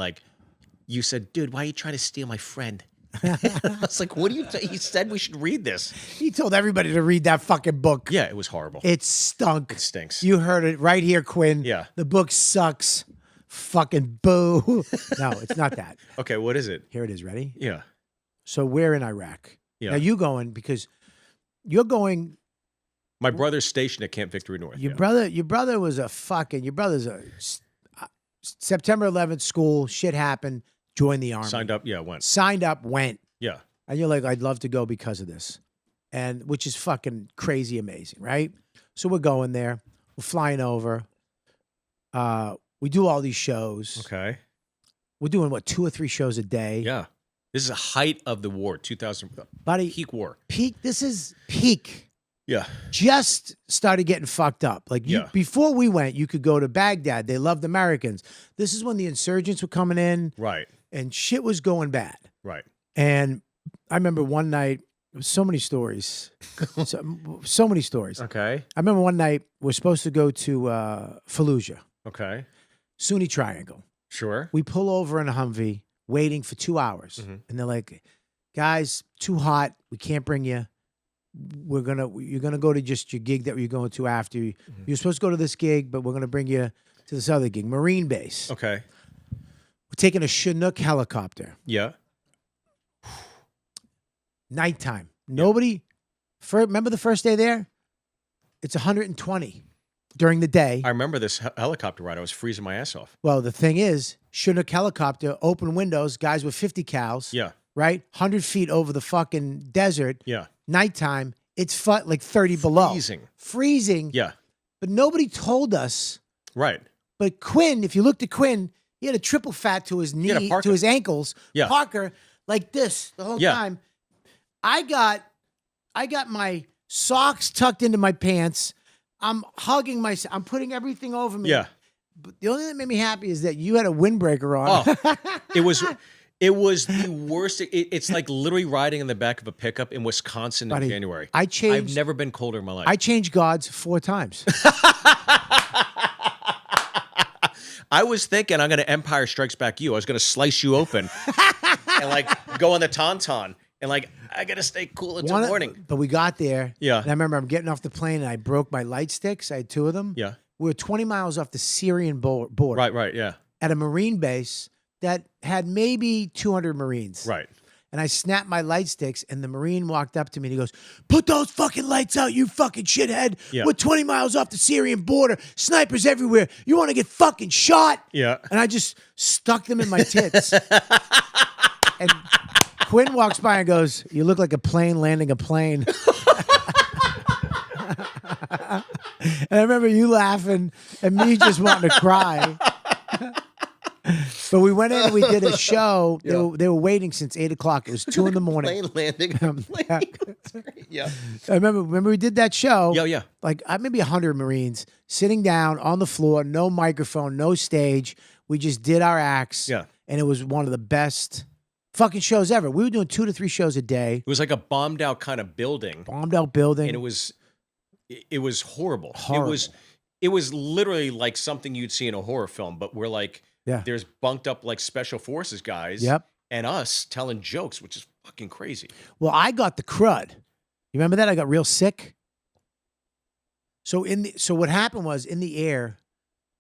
You said, dude, why are you trying to steal my friend? I was like, what do you he said we should read this. He told everybody to read that fucking book. Yeah, it was horrible. It stunk. It stinks. You heard it right here, Quinn. Yeah. The book sucks. Fucking boo. No, it's not that. Okay, what is it? Here it is. Ready? Yeah. So we're in Iraq. Yeah. Now you going because you're going. My brother's stationed at Camp Victory North. Your brother was your brother's a September 11th school. Shit happened. Joined the army. Signed up. Yeah, went. Signed up, went. Yeah. And you're like, I'd love to go because of this. And which is fucking crazy amazing, right? So we're going there. We're flying over. We do all these shows. Okay. We're doing, 2 or 3 shows a day? Yeah. This is a height of the war, 2000. Buddy, peak war. This is peak. Yeah. Just started getting fucked up. Like, before we went, you could go to Baghdad. They loved Americans. This is when the insurgents were coming in. Right. And shit was going bad. Right. And I remember one night, so many stories. so many stories. Okay. I remember one night, we're supposed to go to Fallujah. Okay. Sunni Triangle. Sure. We pull over in a Humvee, waiting for 2 hours. Mm-hmm. And they're like, guys, too hot. We can't bring you. You're gonna go to just your gig that you're going to after. Mm-hmm. You're supposed to go to this gig, but we're gonna bring you to this other gig, Marine Base. Okay. We're taking a Chinook helicopter. Yeah. Nighttime. Nobody. Remember the first day there? it's 120 during the day. I remember this helicopter ride. I was freezing my ass off. Well, the thing is, Chinook helicopter, open windows, guys with 50 cows. Yeah. Right? 100 feet over the fucking desert. Yeah. Nighttime. It's like 30 below. Freezing. Yeah. But nobody told us. Right. But Quinn, if you looked at Quinn, he had a triple fat to his knee, to his ankles. Yeah. Parker, like this the whole time. I got my socks tucked into my pants. I'm hugging myself. I'm putting everything over me. Yeah. But the only thing that made me happy is that you had a windbreaker on. Oh, it was the worst. It's like literally riding in the back of a pickup in Wisconsin in January. I've never been colder in my life. I changed gods 4 times. I was thinking I'm going to Empire Strikes Back you. I was going to slice you open and like go on the tauntaun and like I got to stay cool until morning. But we got there. Yeah. And I remember I'm getting off the plane and I broke my light sticks. I had 2 of them. Yeah. We were 20 miles off the Syrian border. Right, yeah. At a Marine base that had maybe 200 Marines. Right. And I snapped my light sticks, and the Marine walked up to me and he goes, "Put those fucking lights out, you fucking shithead. Yeah. We're 20 miles off the Syrian border. Snipers everywhere. You want to get fucking shot?" Yeah. And I just stuck them in my tits. And Quinn walks by and goes, "You look like a plane landing a plane." And I remember you laughing and me just wanting to cry. But we went in and we did a show. Yeah. They were waiting since 8 o'clock. It was 2 in the morning. Plane landing. Yeah. I remember we did that show. Yeah. Like maybe 100 Marines sitting down on the floor, no microphone, no stage. We just did our acts. Yeah. And it was one of the best fucking shows ever. We were doing 2 to 3 shows a day. It was like a bombed out kind of building. Bombed out building. And it was horrible. Horrible. It was literally like something you'd see in a horror film, but we're like, there's bunked up like special forces guys. Yep. And us telling jokes, which is fucking crazy. Well, I got the crud. You remember that? I got real sick. So what happened was in the air.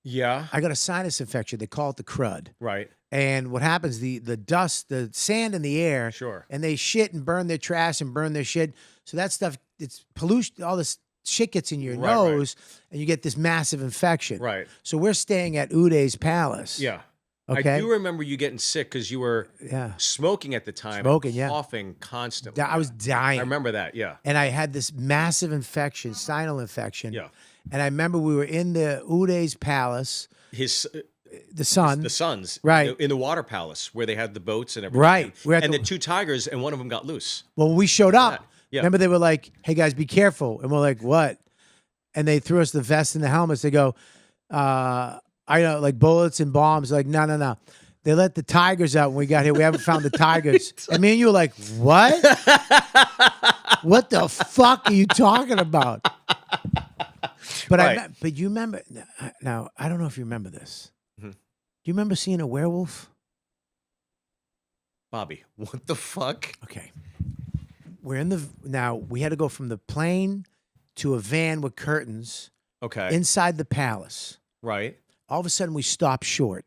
Yeah. I got a sinus infection. They call it the crud. Right. And what happens? The dust, the sand in the air. Sure. And they shit and burn their trash and burn their shit. So that stuff, it's pollution. All this shit gets in your nose, and you get this massive infection. Right. So we're staying at Ude's Palace. Yeah. Okay. I do remember you getting sick because you were smoking at the time. Smoking, coughing constantly. I was dying. I remember that, yeah. And I had this massive infection, sinus infection. Yeah. And I remember we were in the Ude's Palace. The Suns. Right. In the water palace where they had the boats and everything. Right. And the 2 tigers, and one of them got loose. Well, we showed up. Yeah. Remember, they were like, "Hey, guys, be careful." And we're like, "What?" And they threw us the vests and the helmets. They go, I know, like bullets and bombs. Like, no. They let the tigers out when we got here. We haven't found the tigers. And me and you were like, "What? What the fuck are you talking about?" But but you remember, now, I don't know if you remember this. Mm-hmm. Do you remember seeing a werewolf? Bobby, what the fuck? Okay. Now we had to go from the plane to a van with curtains. Okay. Inside the palace. Right. All of a sudden we stopped short.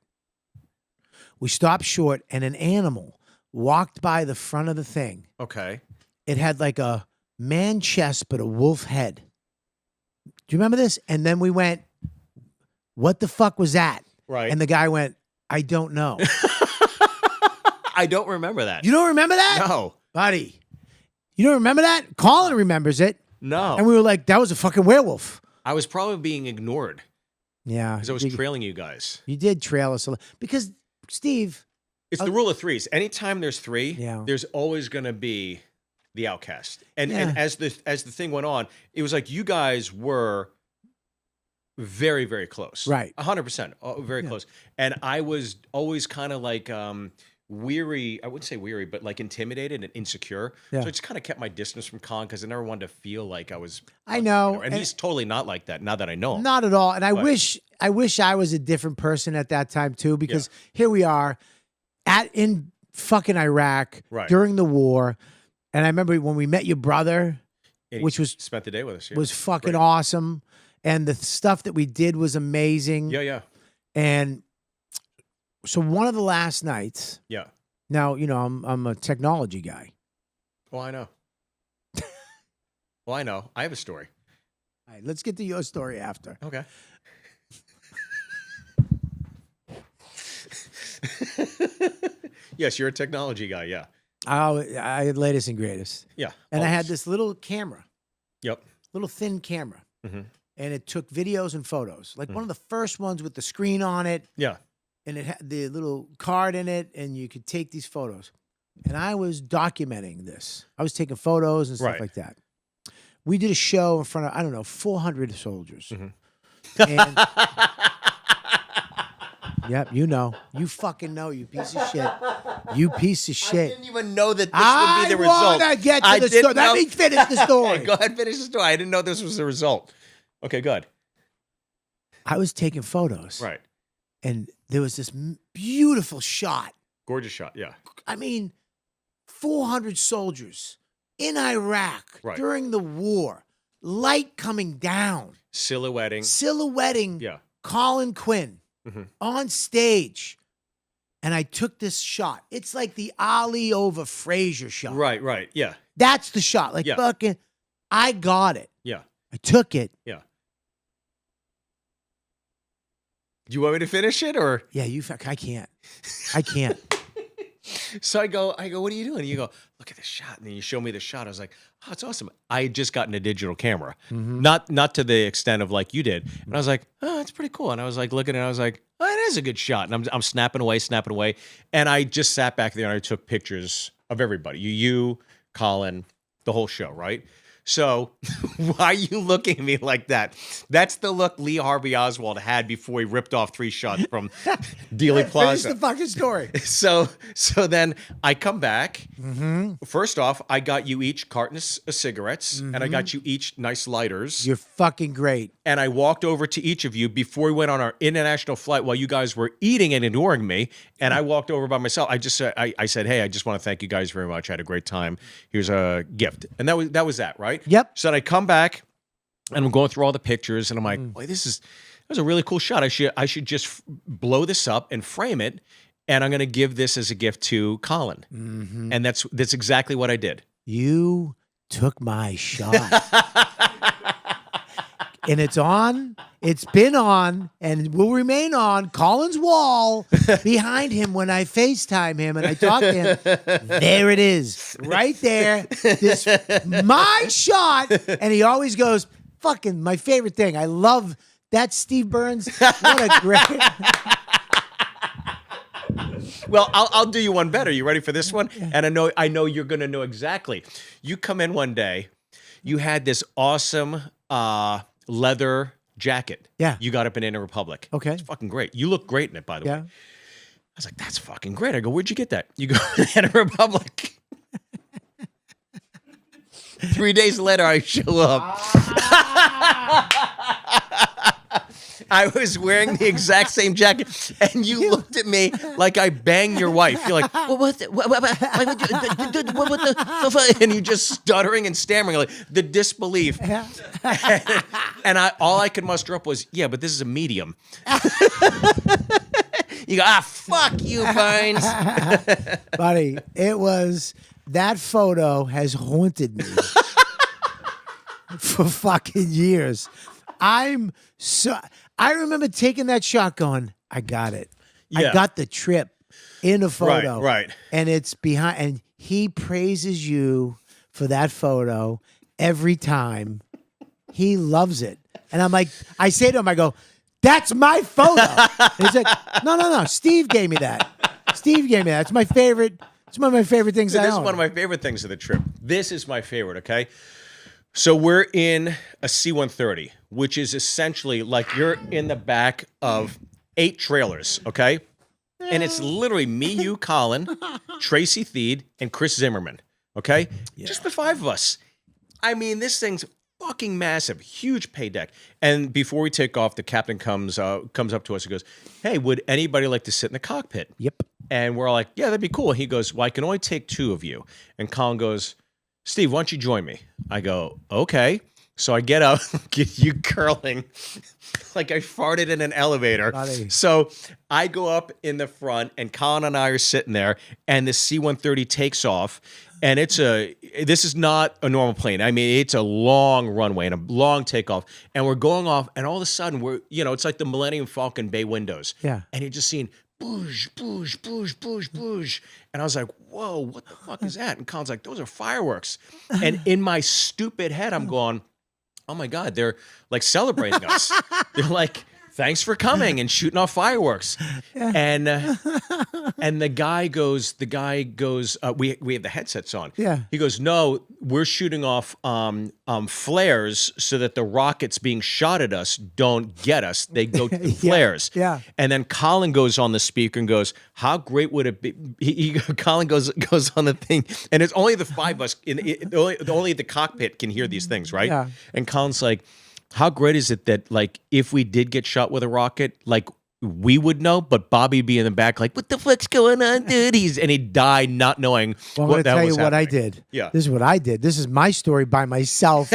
And an animal walked by the front of the thing. Okay. It had like a man chest but a wolf head. Do you remember this? And then we went, "What the fuck was that?" Right. And the guy went, "I don't know." I don't remember that. You don't remember that? No. Buddy. You don't remember that? Colin remembers it. No. And we were like, that was a fucking werewolf. I was probably being ignored. Yeah. Because I was trailing you guys. You did trail us a lot. Because, Steve. It's the rule of 3s. Anytime there's 3, Yeah. there's always going to be the outcast. And as the thing went on, it was like you guys were very, very close. Right. 100%. Very close. And I was always kind of like weary. I wouldn't say weary, but like intimidated and insecure. Yeah. So I just kind of kept my distance from Colin because I never wanted to feel like I was. I know. And he's totally not like that now that I know him. Not at all. And I wish I was a different person at that time too, because here we are in fucking Iraq during the war. And I remember when we met your brother, which was spent the day with us. Yeah. Was fucking awesome. And the stuff that we did was amazing. Yeah. And so one of the last nights. Yeah. Now, I'm a technology guy. Well, I know. I have a story. All right, let's get to your story after. Okay. Yes, you're a technology guy. Yeah. I had latest and greatest. Yeah. And I had always. this little camera, Yep. little thin camera. Mm-hmm. And it took videos and photos. Like one of the first ones with the screen on it. Yeah. And it had the little card in it, and you could take these photos. And I was documenting this. I was taking photos and stuff Right. like that. We did a show in front of, I don't know, 400 soldiers. Mm-hmm. And yep, you know. You fucking know, you piece of shit. You piece of I shit. didn't even know that this I would be the result. want to get to I the didn't story. Let know- me finish the story. Okay, go ahead, finish the story. I didn't know this was the result. Okay, good. I was taking photos. Right. And there was this beautiful shot. Gorgeous shot. Yeah. I mean, 400 soldiers in Iraq Right. during the war, light coming down, Silhouetting. silhouetting Colin Quinn Mhm. on stage. And I took this shot. It's like the Ali over Frazier shot. Right. Yeah. That's the shot. Like Yeah. fucking, I got it. Yeah. I took it. Yeah. Do you want me to finish it or? Yeah, I can't. I can't. So I go, what are you doing? And you go, look at this shot. And then you show me the shot. I was like, oh, it's awesome. I had just gotten a digital camera. Mhm. Not to the extent of like you did. And I was like, oh, that's pretty cool. And I was like looking and I was like, oh, it is a good shot. And I'm snapping away. And I just sat back there and I took pictures of everybody. You, Colin, the whole show, right? So why are you looking at me like that? That's the look Lee Harvey Oswald had before he ripped off 3 shots from Dealey Finish Plaza. the fucking story. So then I come back. Mm-hmm. First off, I got you each carton of cigarettes, and I got you each nice lighters. You're fucking great. And I walked over to each of you before we went on our international flight while you guys were eating and ignoring me. And I walked over by myself. I just said, I said, hey, I just want to thank you guys very much. I had a great time. Here's a gift. And that was that, right? Yep. So then I come back and I'm going through all the pictures and I'm like, boy, that was a really cool shot. I should just blow this up and frame it. And I'm going to give this as a gift to Colin. Mm-hmm. And that's exactly what I did. You took my shot. And it's been on, and will remain on Colin's wall behind him when I FaceTime him and I talk to him. There it is, right there. This my shot. And he always goes, fucking my favorite thing. I love that Steve Byrne's. What a great. Well, I'll do you one better. You ready for this one? And I know you're going to know exactly. You come in one day, you had this awesome leather jacket. Yeah. You got up in Banana Republic. Okay. It's fucking great. You look great in it, by the way. Yeah. I was like, that's fucking great. I go, where'd you get that? You go, Banana Republic. 3 days later, I show up. I was wearing the exact same jacket, and you looked at me like I banged your wife. You're like, what the, and you just stuttering and stammering, like the disbelief. And all I could muster up was, yeah, but this is a medium. You go, fuck you, Burns. Buddy, that photo has haunted me for fucking years. I remember taking that shot going, I got it. Yeah. I got the trip in a photo. Right. And it's behind, and he praises you for that photo every time. He loves it. And I'm like, I say to him, I go, that's my photo. And he's like, no. Steve gave me that. It's my favorite. It's one of my favorite things I This is own. one of my favorite things of the trip. This is my favorite, okay? So we're in a C-130, which is essentially like you're in the back of 8 trailers, okay? And it's literally me, you, Colin, Tracy Theed, and Chris Zimmerman, okay? Yeah. Just the 5 of us. I mean, this thing's fucking massive, huge pay deck. And before we take off, the captain comes up to us and goes, hey, would anybody like to sit in the cockpit? Yep. And we're all like, yeah, that'd be cool. He goes, well, I can only take 2 of you. And Colin goes, Steve, why don't you join me? I go, okay. So I get up, get you curling like I farted in an elevator. Buddy. So I go up in the front and Colin and I are sitting there and the C-130 takes off And this is not a normal plane. I mean, it's a long runway and a long takeoff. And we're going off, and all of a sudden it's like the Millennium Falcon bay windows. Yeah. And you're just seeing boosh, boosh, boosh, boosh, boosh. And I was like, whoa, what the fuck is that? And Colin's like, those are fireworks. And in my stupid head, I'm going, oh my God, they're like celebrating us. They're like, thanks for coming and shooting off fireworks. And the guy goes, we have the headsets on. Yeah. He goes, no, we're shooting off flares so that the rockets being shot at us don't get us. They go to the flares. Yeah. And then Colin goes on the speaker and goes, how great would it be? Colin goes on the thing, and it's only the five of us, only the cockpit can hear these things, right? Yeah. And Colin's like, how great is it that, like, if we did get shot with a rocket, like, we would know, but Bobby'd be in the back like, what the fuck's going on, dude? And he'd die not knowing I'm what going to that tell was you what I happening. did. Yeah. This is what I did. This is my story by myself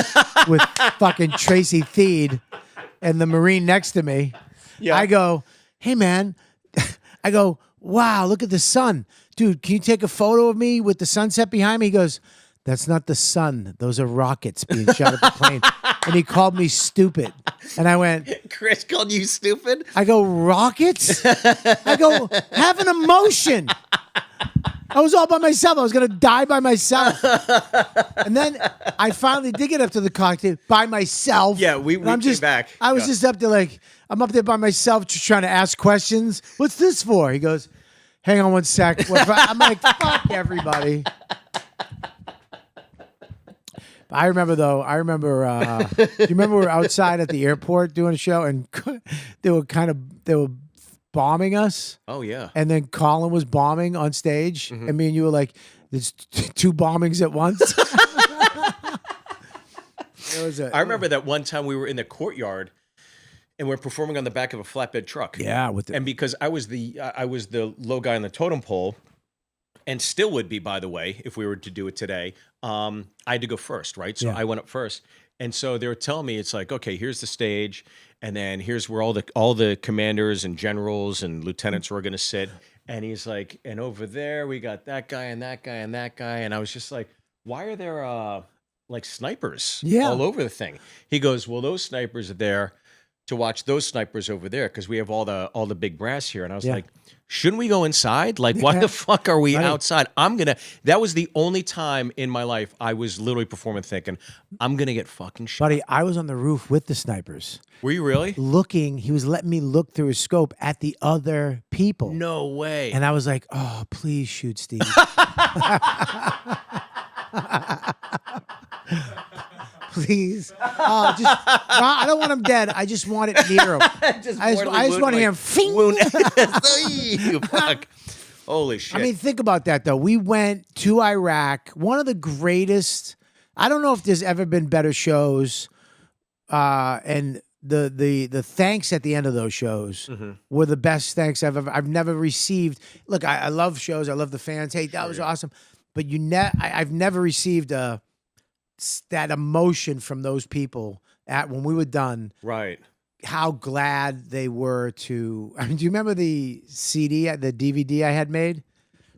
with fucking Tracy Theed and the Marine next to me. Yeah. I go, hey, man. I go, wow, look at the sun. Dude, can you take a photo of me with the sunset behind me? He goes, that's not the sun. Those are rockets being shot at the plane. And he called me stupid. And I went, Chris called you stupid? I go, rockets? I go, have an emotion. I was all by myself. I was going to die by myself. And then I finally did get up to the cockpit by myself. Yeah, we And came back. I was just up there like, I'm up there by myself just trying to ask questions. What's this for? He goes, hang on one sec. I'm like, fuck everybody. I remember, do you remember we were outside at the airport doing a show and they were bombing us? Oh, yeah. And then Colin was bombing on stage. Mm-hmm. And me and you were like, there's two bombings at once. I remember that one time we were in the courtyard and we're performing on the back of a flatbed truck. Yeah. And because I was the low guy on the totem pole, and still would be, by the way, if we were to do it today, I had to go first, right? So Yeah. I went up first. And so they were telling me, it's like, okay, here's the stage, and then here's where all the commanders and generals and lieutenants were going to sit. And he's like, and over there, we got that guy and that guy and that guy. And I was just like, why are there like snipers all over the thing? He goes, well, those snipers are there to watch those snipers over there because we have all the big brass here. And I was like, shouldn't we go inside? Like, why the fuck are we outside? That was the only time in my life I was literally performing thinking, I'm going to get fucking shot. Buddy, I was on the roof with the snipers. Were you really? Looking, he was letting me look through his scope at the other people. No way. And I was like, oh, please shoot Steve. Please. I don't want him dead. I just want it near him. I just want to hear him. Fing. You fuck. Holy shit. I mean, think about that, though. We went to Iraq. One of the greatest. I don't know if there's ever been better shows. And the thanks at the end of those shows were the best thanks I've never received. Look, I love shows. I love the fans. Hey, that was awesome. But I've never received that emotion from those people when we were done. Right. How glad they were to. I mean, do you remember the CD, the DVD I had made,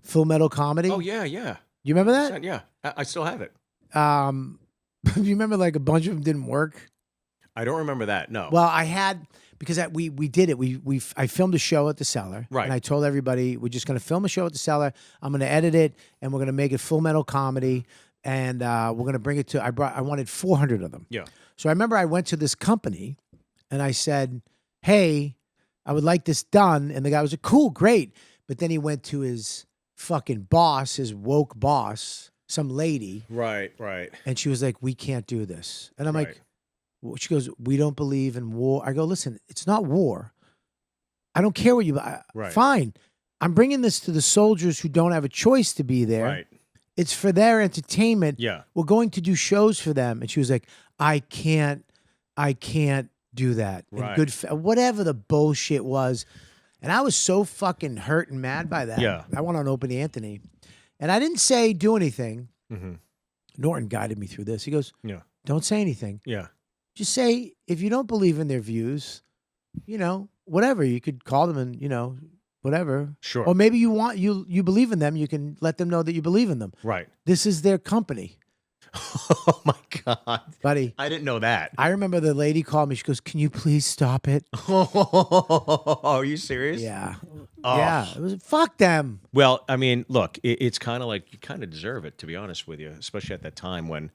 Full Metal Comedy? Oh yeah, yeah. You remember that? Yeah, I still have it. Do you remember like a bunch of them didn't work? I don't remember that. No. Well, I had because we did it. I filmed a show at the Cellar, right? And I told everybody we're just going to film a show at the Cellar. I'm going to edit it, and we're going to make it Full Metal Comedy, and we're going to bring it to. I wanted 400 of them. Yeah. So I remember I went to this company, and I said, "Hey, I would like this done," and the guy was like, "Cool, great," but then he went to his fucking boss, his woke boss, some lady, right, and she was like, "We can't do this," and I'm like. She goes, we don't believe in war. I go, listen, it's not war. I don't care what you. Fine. I'm bringing this to the soldiers who don't have a choice to be there. Right. It's for their entertainment. Yeah. We're going to do shows for them. And she was like, I can't do that. Right. And whatever the bullshit was. And I was so fucking hurt and mad by that. Yeah. I went on Opie Anthony. And I didn't say do anything. Mm-hmm. Norton guided me through this. He goes, yeah, don't say anything. Yeah. Just say, if you don't believe in their views, whatever, you could call them and, whatever. Sure. Or maybe you believe in them. You can let them know that you believe in them. Right. This is their company. Oh my God. Buddy. I didn't know that. I remember the lady called me. She goes, "Can you please stop it?" Are you serious? Yeah. Oh. Yeah. It was fuck them. Well, I mean, look, it's kind of like you kind of deserve it, to be honest with you, especially at that time when,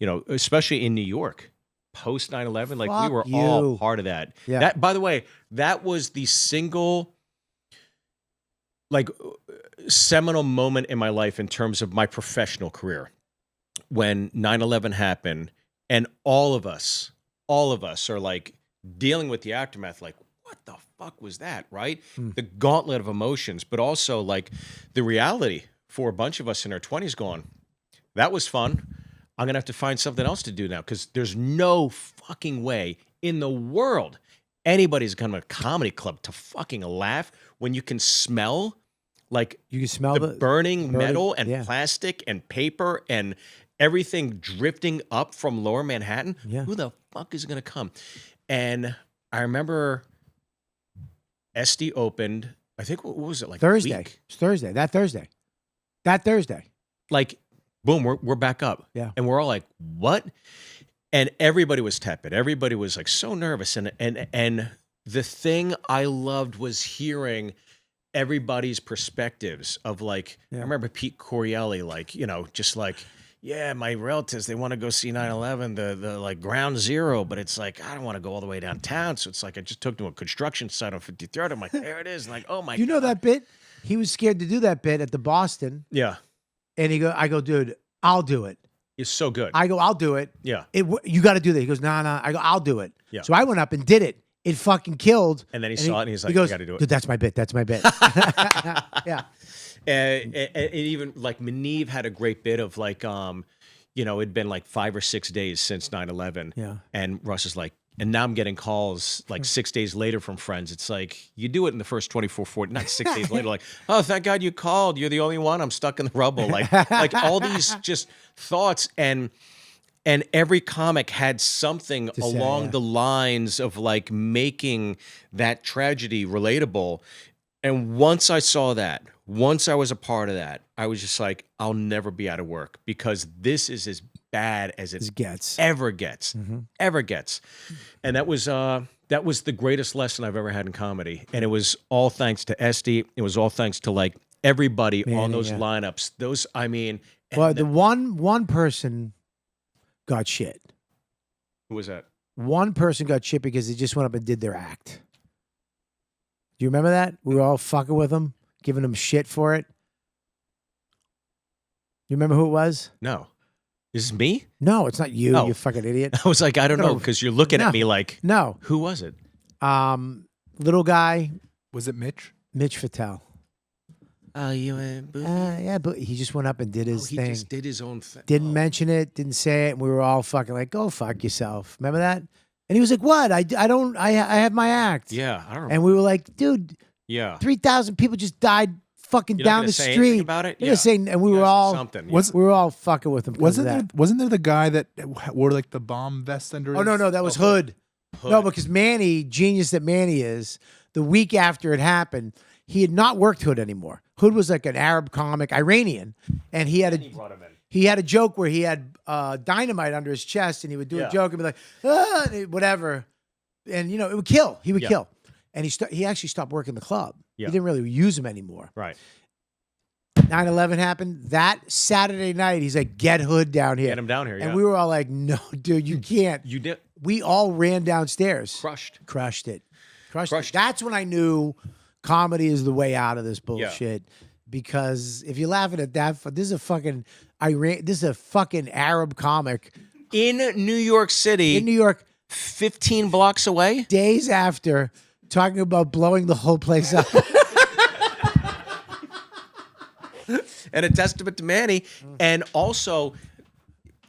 especially in New York, post 9/11, like we were all part of that. Yeah. That, by the way, that was the single, like, seminal moment in my life in terms of my professional career. When 9/11 happened, and all of us are like dealing with the aftermath, like, what the fuck was that, right? The gauntlet of emotions, but also like the reality for a bunch of us in our 20s going, that was fun. I'm going to have to find something else to do now because there's no fucking way in the world anybody's going to a comedy club to fucking laugh when you can smell like You can smell the burning metal and plastic and paper and everything drifting up from Lower Manhattan. Yeah. Who the fuck is going to come? And I remember SD opened, I think, what was it, like Thursday. week? It's Thursday. That Thursday. Like, boom, we're back up. Yeah. And we're all like, what? And everybody was tepid. Everybody was like so nervous. And the thing I loved was hearing everybody's perspectives of like, I remember Pete Corielli, like, just like, yeah, my relatives, they want to go see 9/11, the like ground zero, but it's like, I don't want to go all the way downtown. So it's like, I just took to a construction site on 53rd. I'm like, there it is. And like, oh my God. You know that bit? He was scared to do that bit at the Boston. Yeah. And I go, dude, I'll do it. It's so good. I go, I'll do it. Yeah. You got to do that. He goes, nah. I go, I'll do it. Yeah. So I went up and did it. It fucking killed. And then he saw it and he's like, he goes, you got to do it. Dude, that's my bit. Yeah. And even like Maneve had a great bit of like, it'd been like 5 or 6 days since 9/11. Yeah. And Russ is like, and now I'm getting calls like 6 days later from friends. It's like, you do it in the first 24, 40, not 6 days later, like, oh, thank God you called. You're the only one. I'm stuck in the rubble. Like all these just thoughts. And every comic had something along the lines of like making that tragedy relatable. And once I saw that, once I was a part of that, I was just like, I'll never be out of work because this is as bad as it ever gets. And that was the greatest lesson I've ever had in comedy. And it was all thanks to Esty. It was all thanks to like everybody on those lineups. Those, I mean, well, the one person got shit. Who was that? One person got shit because they just went up and did their act. Do you remember that? We were all fucking with them, giving them shit for it. You remember who it was? No. Is this me? No, it's not you, Oh. you fucking idiot. I was like, I don't know, because you're looking at me like, no. Who was it? Little guy. Was it Mitch? Mitch Fattel. Oh, Yeah, but he just went up and did his he thing. just did his own thing. Didn't mention it, didn't say it, and we were all fucking like, go fuck yourself. Remember that? And he was like, what? I have my act. Yeah, I don't remember. And we were like, dude, Yeah. 3,000 people just died fucking You're not down gonna the say street. anything about it? You're gonna say, and we You were gotta say all something. we were all fucking with him. Wasn't there the guy that wore like the bomb vest under? Oh no, that was Hood. No, because Manny, genius that Manny is, the week after it happened, he had not worked Hood anymore. Hood was like an Arab comic, Iranian, and he had a joke where he had dynamite under his chest, and he would do a joke and be like, whatever, and it would kill. He would kill, and he actually stopped working the club. Yeah. He didn't really use him anymore. Right. 9/11 happened. That Saturday night, he's like, get Hood down here. Get him down here, And we were all like, no, dude, you can't. You did. We all ran downstairs. Crushed it. That's when I knew comedy is the way out of this bullshit. Because if you're laughing at that, this is a fucking Arab comic. In New York City. In New York. 15 blocks away. Days after, talking about blowing the whole place up. And a testament to Manny. And also,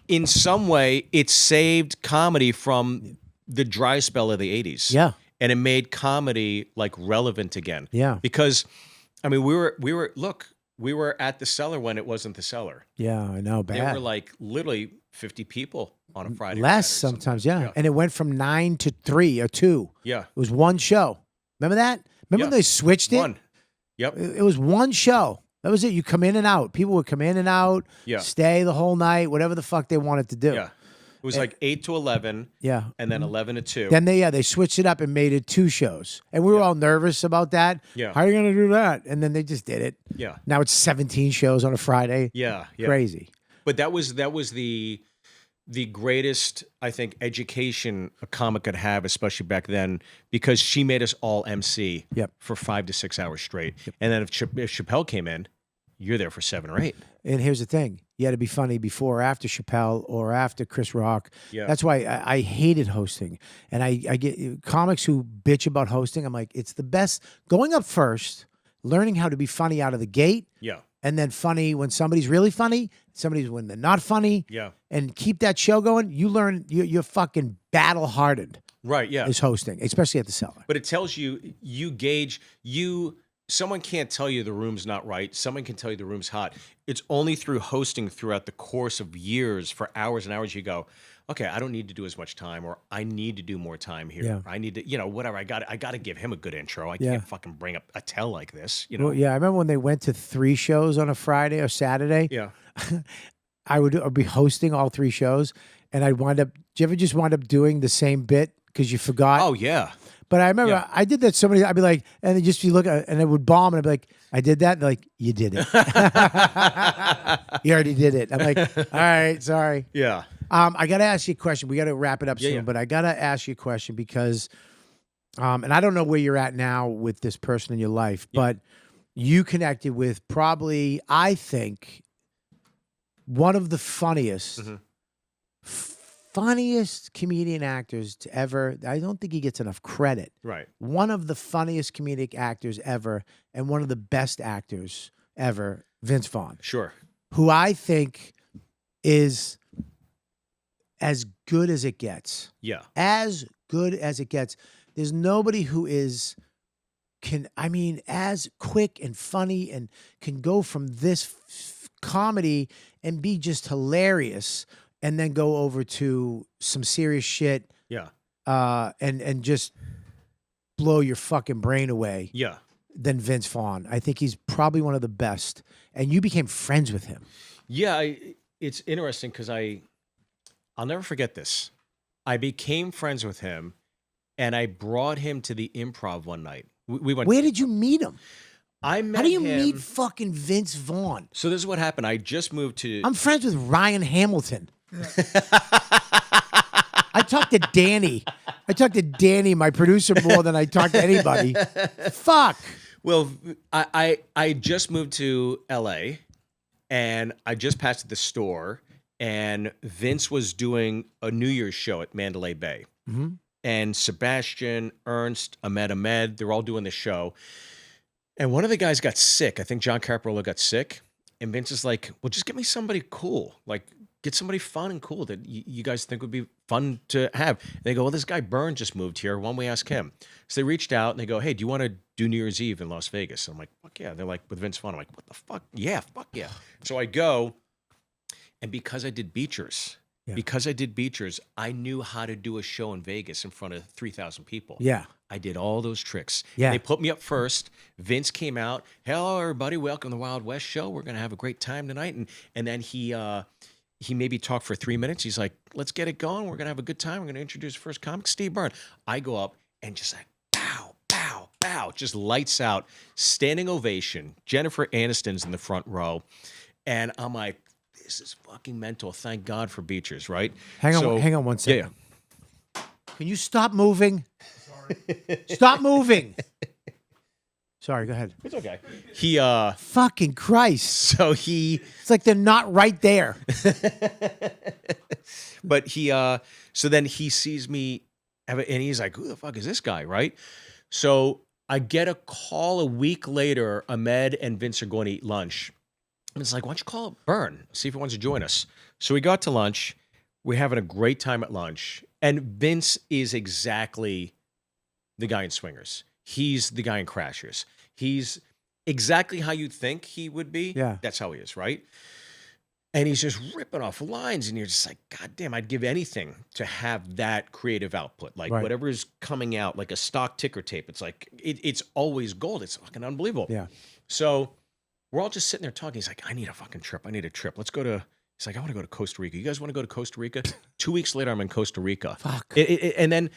in some way, it saved comedy from the dry spell of the 80s. Yeah. And it made comedy like relevant again. Yeah. Because, I mean, we were at the Cellar when it wasn't the Cellar. Yeah, I know. Bad. There were like literally 50 people on a Friday. Less sometimes, yeah. And it went from 9 to 3 or 2. Yeah. It was one show. Remember that? Remember when they switched it? One. Yep. It was one show. That was it. You come in and out. People would come in and out, Yeah. stay the whole night, whatever the fuck they wanted to do. Yeah. It was like 8 to 11. Yeah. And then 11 to 2. Then they switched it up and made it 2 shows. And we were all nervous about that. Yeah. How are you going to do that? And then they just did it. Yeah. Now it's 17 shows on a Friday. Yeah. Yeah. Crazy. But that was the greatest, I think, education a comic could have, especially back then, because she made us all MC for 5 to 6 hours straight. And then if Chappelle came in, you're there for 7 or 8. And here's the thing. You had to be funny before or after Chappelle or after Chris Rock. Yeah. That's why I hated hosting. And I get comics who bitch about hosting. I'm like, it's the best. Going up first, learning how to be funny out of the gate. Yeah. And then funny when somebody's really funny, somebody's when they're not funny. Yeah. And keep that show going. You learn, you're fucking battle hardened. Right, yeah. Is hosting, especially at the Cellar. But it tells you gauge, someone can't tell you the room's not right. Someone can tell you the room's hot. It's only through hosting throughout the course of years for hours and hours you go, okay, I don't need to do as much time, or I need to do more time here. Yeah. I need to, whatever. I got to give him a good intro. I can't fucking bring up a tell like this, Well, yeah, I remember when they went to 3 shows on a Friday or Saturday. Yeah. I'd be hosting all 3 shows, and I'd wind up. Do you ever just wind up doing the same bit because you forgot? Oh yeah. But I remember I did that so many. I'd be like, and then just you look at, and it would bomb, and I'd be like, I did that. And they're like, you did it. You already did it. I'm like, all right, sorry. Yeah. I got to ask you a question. We got to wrap it up soon, yeah. but I got to ask you a question because, and I don't know where you're at now with this person in your life, but you connected with probably, I think, one of the funniest comedian actors to ever. I don't think he gets enough credit. Right. One of the funniest comedic actors ever, and one of the best actors ever, Vince Vaughn. Sure. Who I think is as good as it gets. Yeah. As good as it gets. There's nobody who as quick and funny and can go from this comedy and be just hilarious and then go over to some serious shit. Yeah. And just blow your fucking brain away. Yeah. Than Vince Vaughn. I think he's probably one of the best. And you became friends with him. Yeah, it's interesting because I'll never forget this. I became friends with him, and I brought him to the Improv one night. We went. Where did you meet him? I met him. How do you meet fucking Vince Vaughn? So this is what happened. I just moved to. I'm friends with Ryan Hamilton. I talked to Danny, my producer, more than I talked to anybody. Fuck. Well, I just moved to LA, and I just passed the store, and Vince was doing a New Year's show at Mandalay Bay. Mm-hmm. And Sebastian, Ernst, Ahmed, they're all doing the show. And one of the guys got sick. I think John Caparola got sick. And Vince is like, well, just get me somebody cool. Like, get somebody fun and cool that you guys think would be fun to have. And they go, well, this guy Byrne just moved here. Why don't we ask him? So they reached out and they go, hey, do you want to do New Year's Eve in Las Vegas? And I'm like, fuck yeah. They're like, with Vince Vaughn. I'm like, what the fuck? Yeah, fuck yeah. So I go, and because I did Beachers, I knew how to do a show in Vegas in front of 3,000 people. Yeah. I did all those tricks. Yeah. They put me up first. Vince came out. Hello, everybody. Welcome to the Wild West Show. We're going to have a great time tonight. And then he maybe talked for 3 minutes. He's like, let's get it going. We're going to have a good time. We're going to introduce the first comic, Steve Byrne. I go up and just like, pow, pow, pow, just lights out, standing ovation. Jennifer Aniston's in the front row. And I'm like, this is fucking mental. Thank God for Beachers, right? Hang on 1 second. Yeah. Can you stop moving? Sorry. Stop moving. Sorry, go ahead. It's okay. He Fucking Christ. so he It's like they're not right there. but he so then he sees me and he's like, who the fuck is this guy, right? So I get a call a week later. Ahmed and Vince are going to eat lunch. And it's like, why don't you call up Byrne, see if he wants to join us. So we got to lunch. We're having a great time at lunch. And Vince is exactly the guy in Swingers. He's the guy in Crashers. He's exactly how you'd think he would be. Yeah. That's how he is, right? And he's just ripping off lines, and you're just like, God damn, I'd give anything to have that creative output. Like Right. whatever is coming out, like a stock ticker tape. It's like it's always gold. It's fucking unbelievable. Yeah. So we're all just sitting there talking. He's like, I need a fucking trip. I need a trip. Let's go to. He's like, I want to go to Costa Rica. You guys want to go to Costa Rica? 2 weeks later, I'm in Costa Rica. Fuck. And then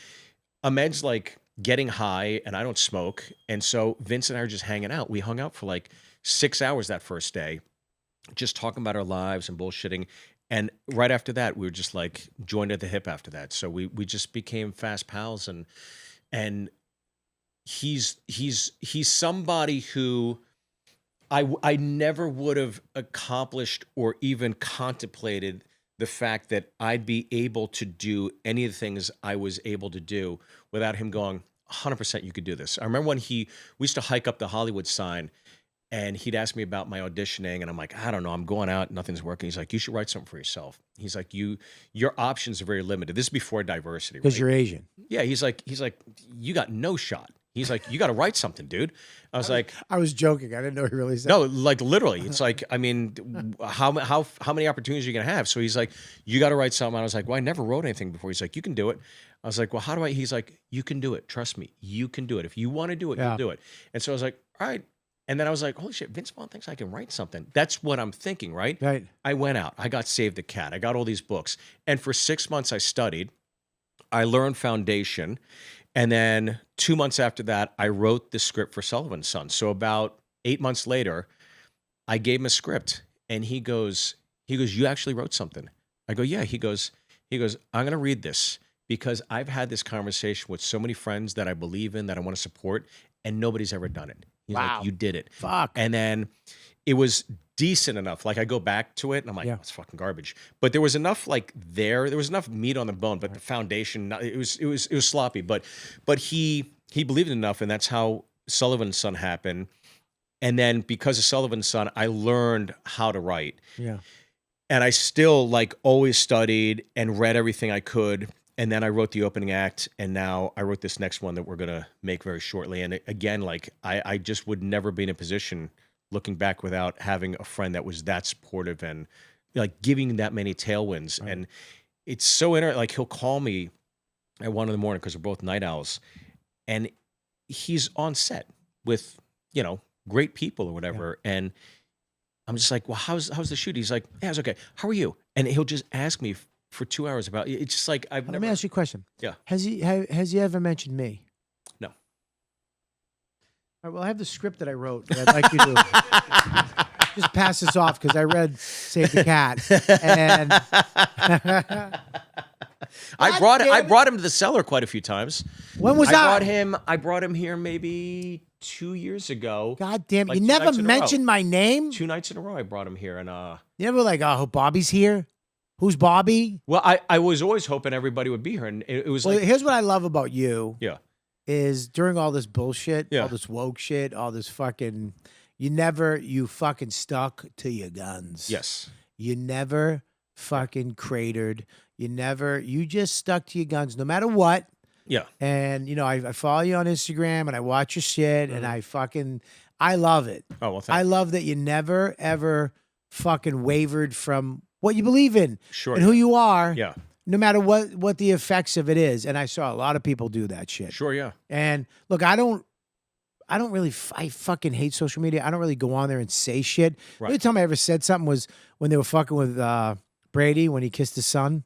Ahmed's like getting high, and I don't smoke, and so Vince and I are just hanging out. We hung out for like 6 hours that first day, just talking about our lives and bullshitting. And right after that, we were just like joined at the hip after that. So we just became fast pals, and he's somebody who I never would have accomplished or even contemplated the fact that I'd be able to do any of the things I was able to do without him going, 100% you could do this. I remember when we used to hike up the Hollywood sign, and he'd ask me about my auditioning, and I'm like, I don't know, I'm going out, nothing's working. He's like, you should write something for yourself. He's like, your options are very limited. This is before diversity. Because right? you're Asian. Yeah, he's like, you got no shot. He's like, you got to write something, dude. I was like, I was joking. I didn't know he really said. no, like literally. It's like, I mean, how many opportunities are you gonna have? So he's like, you got to write something. I was like, well, I never wrote anything before. He's like, you can do it. I was like, well, how do I? He's like, you can do it. Trust me, you can do it. If you want to do it, Yeah. you'll do it. And so I was like, all right. And then I was like, holy shit, Vince Vaughn thinks I can write something. That's what I'm thinking, right? Right. I went out. I got Save the Cat. I got all these books. And for 6 months, I studied. I learned foundation. And then 2 months after that, I wrote the script for Sullivan's Son. So about 8 months later, I gave him a script. And he goes, you actually wrote something. I go, yeah. He goes, I'm going to read this because I've had this conversation with so many friends that I believe in, that I want to support, and nobody's ever done it. He's Wow. like, you did it. Fuck. And then it was decent enough. Like I go back to it and I'm like, Yeah. it's fucking garbage. But there was enough like there was enough meat on the bone, but the foundation, it was sloppy. But he believed enough, and that's how Sullivan's Son happened. And then because of Sullivan's Son, I learned how to write. Yeah. And I still like always studied and read everything I could. And then I wrote the opening act, and now I wrote this next one that we're going to make very shortly. And again, like I just would never be in a position looking back without having a friend that was that supportive and like giving that many tailwinds. Right. And it's so like he'll call me at 1 a.m. because we're both night owls, and he's on set with, great people or whatever. Yeah. And I'm just like, well, how's the shoot? He's like, yeah, it's okay. How are you? And he'll just ask me for 2 hours about it. It's just like Let me ask you a question. Yeah. Has he ever mentioned me? No. All right, well, I have the script that I wrote that I'd like you to just pass this off because I read Save the Cat. And I brought him to the cellar quite a few times. When was that? I brought him here maybe 2 years ago. God damn it. Like You 2 never nights in a row. mentioned my name? 2 nights in a row I brought him here, and You never like, oh, Bobby's here? Who's Bobby? well, I was always hoping everybody would be here, and it was Well, like, here's what I love about you. yeah. Is during all this bullshit, Yeah. all this woke shit, all this fucking, you fucking stuck to your guns. Yes. You never fucking cratered. You just stuck to your guns no matter what. Yeah. And, I follow you on Instagram and I watch your shit and I love it. Oh, well, I love that you never, ever fucking wavered from what you believe in Sure. and who you are. Yeah. No matter what the effects of it is. And I saw a lot of people do that shit. Sure, yeah. And look, I fucking hate social media. I don't really go on there and say shit. Right. The only time I ever said something was when they were fucking with Brady when he kissed his son.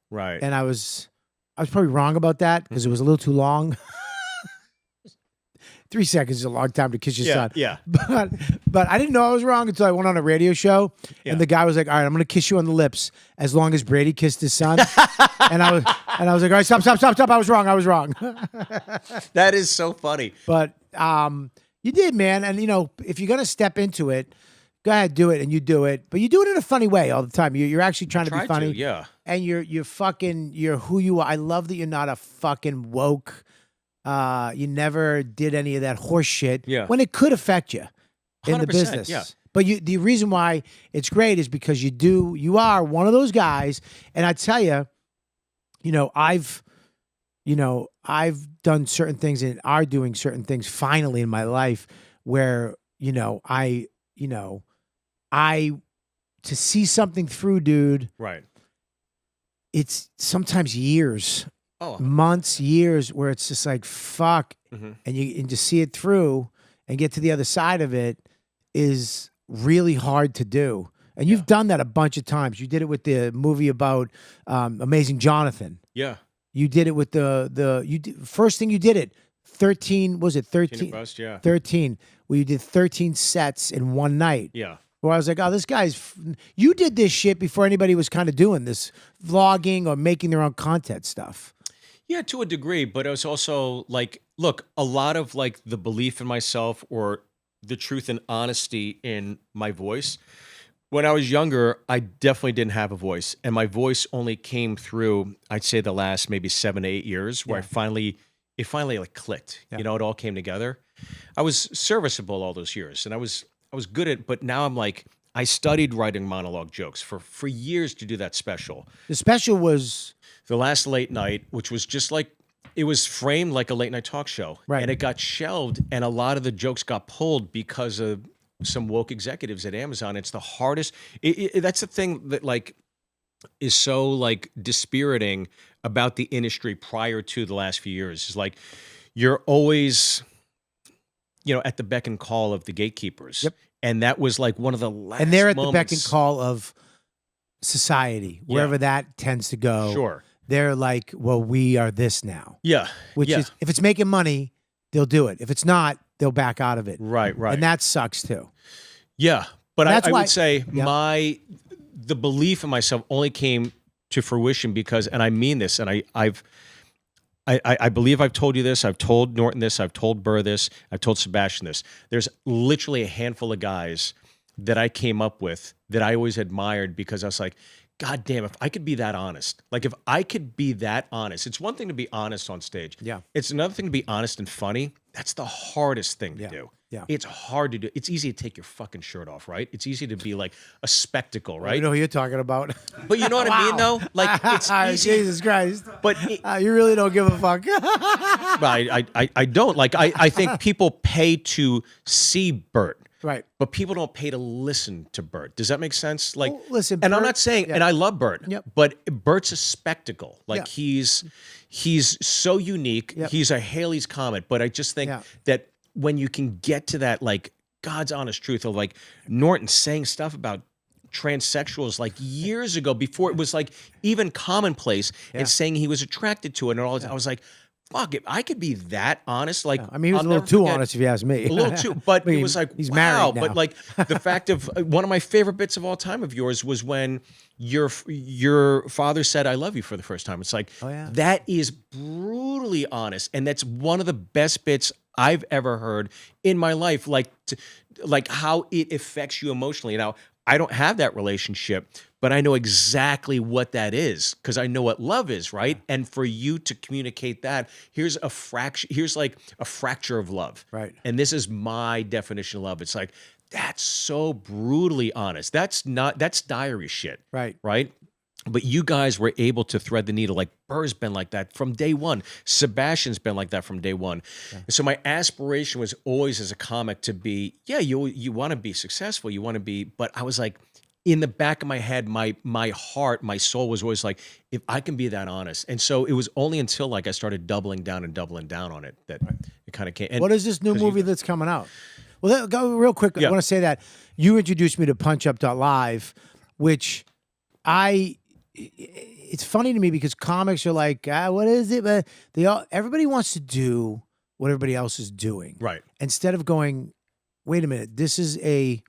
Right. And I was probably wrong about that because it was a little too long. 3 seconds is a long time to kiss your son. Yeah. But I didn't know I was wrong until I went on a radio show Yeah. and the guy was like, all right, I'm going to kiss you on the lips as long as Brady kissed his son. and I was like, all right, stop. I was wrong. That is so funny. But you did, man. And, if you're going to step into it, go ahead, do it. And you do it. But you do it in a funny way all the time. You're actually trying to be funny. Yeah. And you're who you are. I love that you're not a fucking woke. You never did any of that horse shit when it could affect you in the 100%, business. yeah. But the reason why it's great is because you are one of those guys. And I tell you, I've done certain things and are doing certain things finally in my life where, I to see something through, dude, Right. it's sometimes years, Oh. months, years, where it's just like fuck, Mm-hmm. and to see it through and get to the other side of it is really hard to do. And you've done that a bunch of times. You did it with the movie about Amazing Jonathan. Yeah. You did it with first thing you did it 13 was it 13 Bust, yeah. 13 where you did 13 sets in one night. Yeah. Where I was like, oh, this guy's you did this shit before anybody was kind of doing this vlogging or making their own content stuff. Yeah, to a degree, but it was also like, look, a lot of like the belief in myself or the truth and honesty in my voice. When I was younger, I definitely didn't have a voice, and my voice only came through, I'd say, the last maybe 7 to 8 years, where it finally like clicked. Yeah. You know, it all came together. I was serviceable all those years, and I was good at. But now I'm like, I studied writing monologue jokes for years to do that special. The special was The last late night, which was just like, it was framed like a late night talk show, Right. and it got shelved, and a lot of the jokes got pulled because of some woke executives at Amazon. It's the hardest. That's the thing that like is so like dispiriting about the industry prior to the last few years. Is like you're always, at the beck and call of the gatekeepers. Yep. And that was like one of the last. and they're at the beck moments. and call of society, wherever that tends to go. Sure. They're like, well, we are this now. Yeah. Which yeah. is, if it's making money, they'll do it. If it's not, they'll back out of it. Right. Right. And that sucks too. Yeah, but That's I why- would say Yeah. the belief in myself only came to fruition because, and I mean this, and I believe I've told you this, I've told Norton this, I've told Burr this, I've told Sebastian this. There's literally a handful of guys that I came up with that I always admired because I was like, God damn, if I could be that honest. Like if I could be that honest, it's one thing to be honest on stage. Yeah. It's another thing to be honest and funny. That's the hardest thing to do. Yeah. It's hard to do. It's easy to take your fucking shirt off, right? It's easy to be like a spectacle, You right? know who you're talking about. But you know what I mean, though? Like, it's easy. Jesus Christ. But You really don't give a fuck. I don't. Like, I think people pay to see Bert. Right. But people don't pay to listen to Bert. Does that make sense? Like, Well, listen, and I'm Bert- not saying, yeah. and I love Bert, Yep. but Bert's a spectacle. Like Yeah. he's so unique. Yep. He's a Haley's Comet. But I just think Yeah. that when you can get to that, like God's honest truth of like Norton saying stuff about transsexuals like years ago before it was like even commonplace and saying he was attracted to it and all this, I was like, fuck, if I could be that honest, like I mean, he was I'll a little never too forget- honest, if you ask me. a little too, but I mean, it was like, he's wow. married now. But like the fact of one of my favorite bits of all time of yours was when your father said, I love you for the first time. It's like, Oh, yeah. that is brutally honest. And that's one of the best bits I've ever heard in my life. Like how it affects you emotionally. Now, I don't have that relationship, but I know exactly what that is because I know what love is, right? And for you to communicate that, here's like a fracture of love. Right. And this is my definition of love. It's like, that's so brutally honest. That's diary shit. Right. Right? But you guys were able to thread the needle. Like Burr's been like that from day one. Sebastian's been like that from day one. And so my aspiration was always as a comic to be, you want to be successful. You want to be, but I was like, in the back of my head, my heart, my soul was always like, if I can be that honest. And so it was only until like I started doubling down on it that it kind of came. And What is this new movie that's coming out? Well, go real quick. Yeah. I want to say that you introduced me to PunchUp.live, which it's funny to me because comics are like, what is it? But everybody wants to do what everybody else is doing. Right. Instead of going, wait a minute, this is a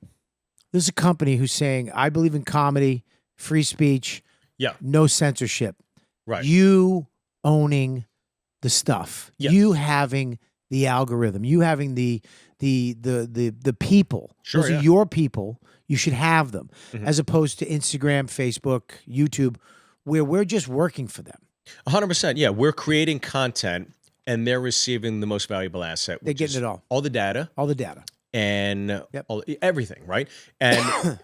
company who's saying, I believe in comedy, free speech, Yeah. no censorship. Right. You owning the stuff. Yes. You having the algorithm. You having the people. Sure, Those yeah. are your people. You should have them. Mhm. As opposed to Instagram, Facebook, YouTube, where we're just working for them. 100%. Yeah. We're creating content and they're receiving the most valuable asset. They're which getting is it all. All the data. All the data. And Yep. everything, right? And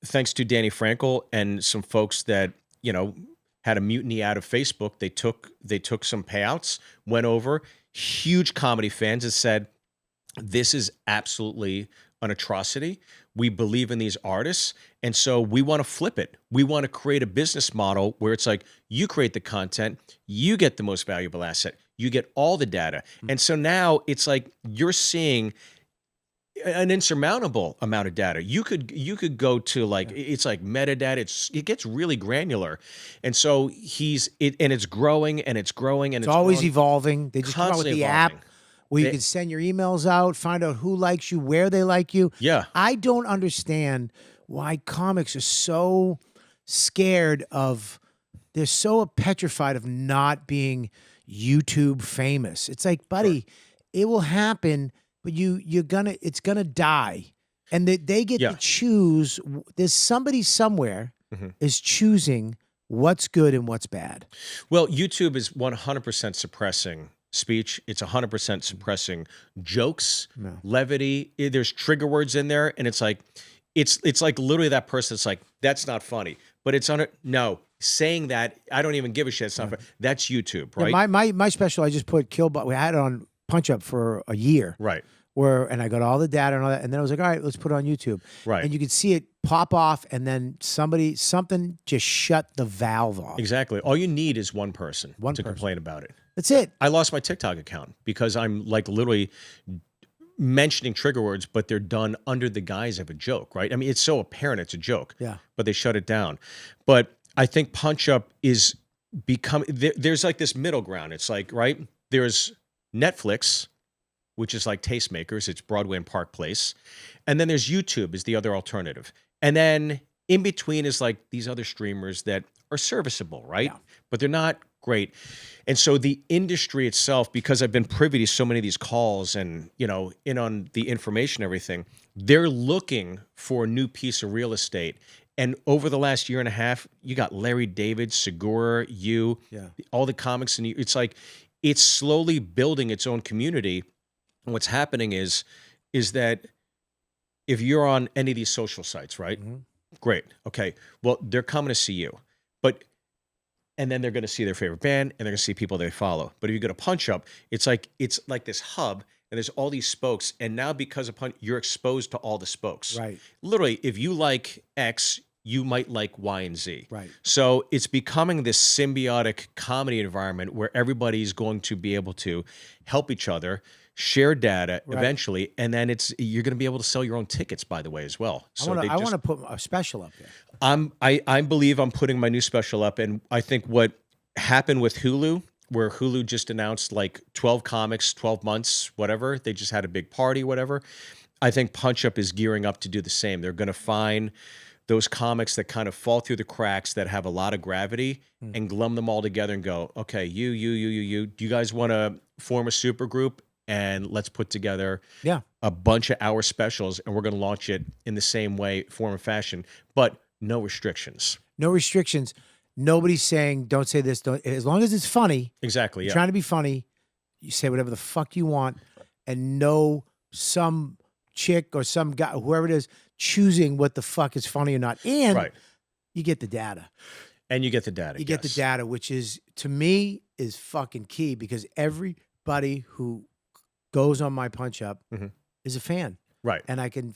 thanks to Danny Frankel and some folks that had a mutiny out of Facebook, they took some payouts, went over. Huge comedy fans that said, "This is absolutely an atrocity. We believe in these artists. And so we want to flip it. We want to create a business model where it's like you create the content, you get the most valuable asset, you get all the data. And so now it's like you're seeing an insurmountable amount of data. You could go to like it's like metadata. It gets really granular, and so and it's growing and it's growing and It's always growing, evolving. They just come out with constantly the app evolving. where you can send your emails out, find out who likes you, where they like you. Yeah. I don't understand why comics are so scared of. They're so petrified of not being YouTube famous. It's like, buddy, it will happen. But it's gonna die, and they get to choose. There's somebody somewhere is choosing what's good and what's bad. Well, YouTube is 100% suppressing speech. It's 100% suppressing jokes, levity. There's trigger words in there, and it's like literally that person. It's like that's not funny, but it's saying that I don't even give a shit. It's not funny. That's YouTube, right? Yeah, my special, I just put Kill, but we had it on Punch Up for a year, right? And I got all the data and all that, and then I was like, all right, let's put it on YouTube, right? And you could see it pop off, and then something just shut the valve off. Exactly. All you need is one person to complain about it. That's it. I lost my TikTok account because I'm like literally mentioning trigger words, but they're done under the guise of a joke, right? I mean, it's so apparent it's a joke, but they shut it down. But I think Punch Up is there's like this middle ground. It's like, right, there's Netflix, which is like Tastemakers. It's Broadway and Park Place. And then there's YouTube is the other alternative. And then in between is like these other streamers that are serviceable, right? Yeah. But they're not great. And so the industry itself, because I've been privy to so many of these calls and, in on the information, everything, they're looking for a new piece of real estate. And over the last year and a half, you got Larry David, Segura, all the comics. And it's like, it's slowly building its own community. And what's happening is that if you're on any of these social sites, right? Mm-hmm. Great. Okay. Well, they're coming to see you. And then they're going to see their favorite band and they're going to see people they follow. But if you go to Punch Up, it's like this hub and there's all these spokes. And now because of Punch, you're exposed to all the spokes. Right. Literally, if you like X, you might like Y and Z. Right. So it's becoming this symbiotic comedy environment where everybody's going to be able to help each other, share data eventually, and then you're going to be able to sell your own tickets, by the way, as well. So I want to put a special up there. I believe I'm putting my new special up, and I think what happened with Hulu, where Hulu just announced like 12 comics, 12 months, whatever. They just had a big party, whatever. I think Punch Up is gearing up to do the same. They're going to find those comics that kind of fall through the cracks that have a lot of gravity and glum them all together and go, okay, you, do you guys want to form a super group? And let's put together a bunch of our specials, and we're going to launch it in the same way, form and fashion, but no restrictions. No restrictions. Nobody's saying, don't say this. Don't. As long as it's funny. Exactly, You're trying to be funny, you say whatever the fuck you want, and some chick or some guy, whoever it is, choosing what the fuck is funny or not. And you get the data. And you get the data. You get the data, which is, to me, is fucking key, because everybody who goes on my Punch Up is a fan. Right. And I can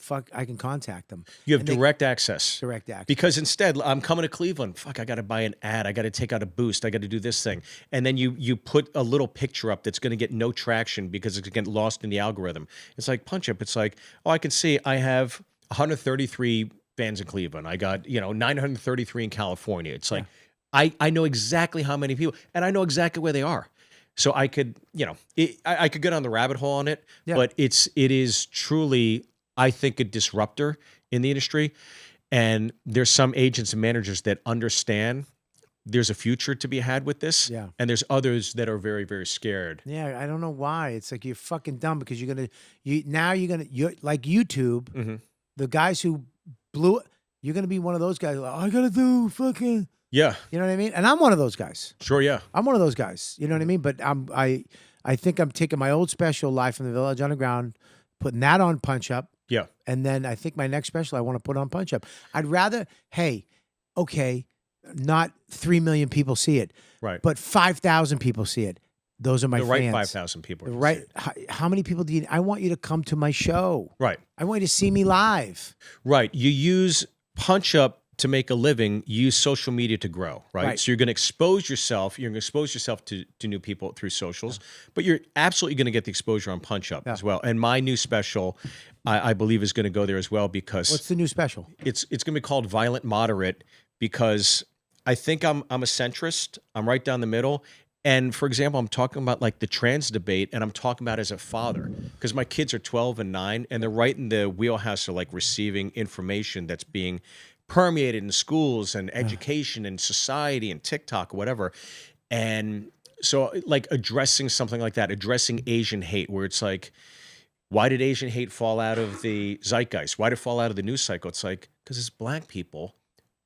contact them. You have direct access. Direct access. Because instead, I'm coming to Cleveland. Fuck, I got to buy an ad. I got to take out a boost. I got to do this thing. And then you put a little picture up that's going to get no traction because it's going to get lost in the algorithm. It's like Punch Up. It's like, I can see I have 133 fans in Cleveland. I got, 933 in California. It's like, I know exactly how many people, and I know exactly where they are. So I could, I could get on the rabbit hole on it, but it is truly, I think, a disruptor in the industry. And there's some agents and managers that understand there's a future to be had with this. Yeah. And there's others that are very, very scared. Yeah, I don't know why. It's like you're fucking dumb, because you're like YouTube, the guys who blew it, you're going to be one of those guys like, I got to do fucking... Yeah. You know what I mean? And I'm one of those guys. Sure, yeah. I'm one of those guys. You know what I mean? But I think I'm taking my old special, Live from the Village Underground, putting that on Punch Up. Yeah. And then I think my next special I want to put on Punch Up. I'd rather, not 3 million people see it. Right. But 5,000 people see it. Those are my The right fans. 5,000 people. The right. How many people do you? I want you to come to my show. Right. I want you to see me live. Right. You use Punch Up to make a living, use social media to grow, right? Right. So you're going to expose yourself. You're going to expose yourself to new people through socials, but you're absolutely going to get the exposure on Punch Up as well. And my new special, I believe, is going to go there as well because What's the new special? it's going to be called Violent Moderate because I think I'm a centrist. I'm right down the middle. And for example, I'm talking about like the trans debate, and I'm talking about as a father because my kids are 12 and 9, and they're right in the wheelhouse of like receiving information that's being permeated in schools and education and society and TikTok or whatever. And so like addressing something like that, addressing Asian hate, where it's like, why did Asian hate fall out of the zeitgeist? Why did it fall out of the news cycle? It's like, because it's black people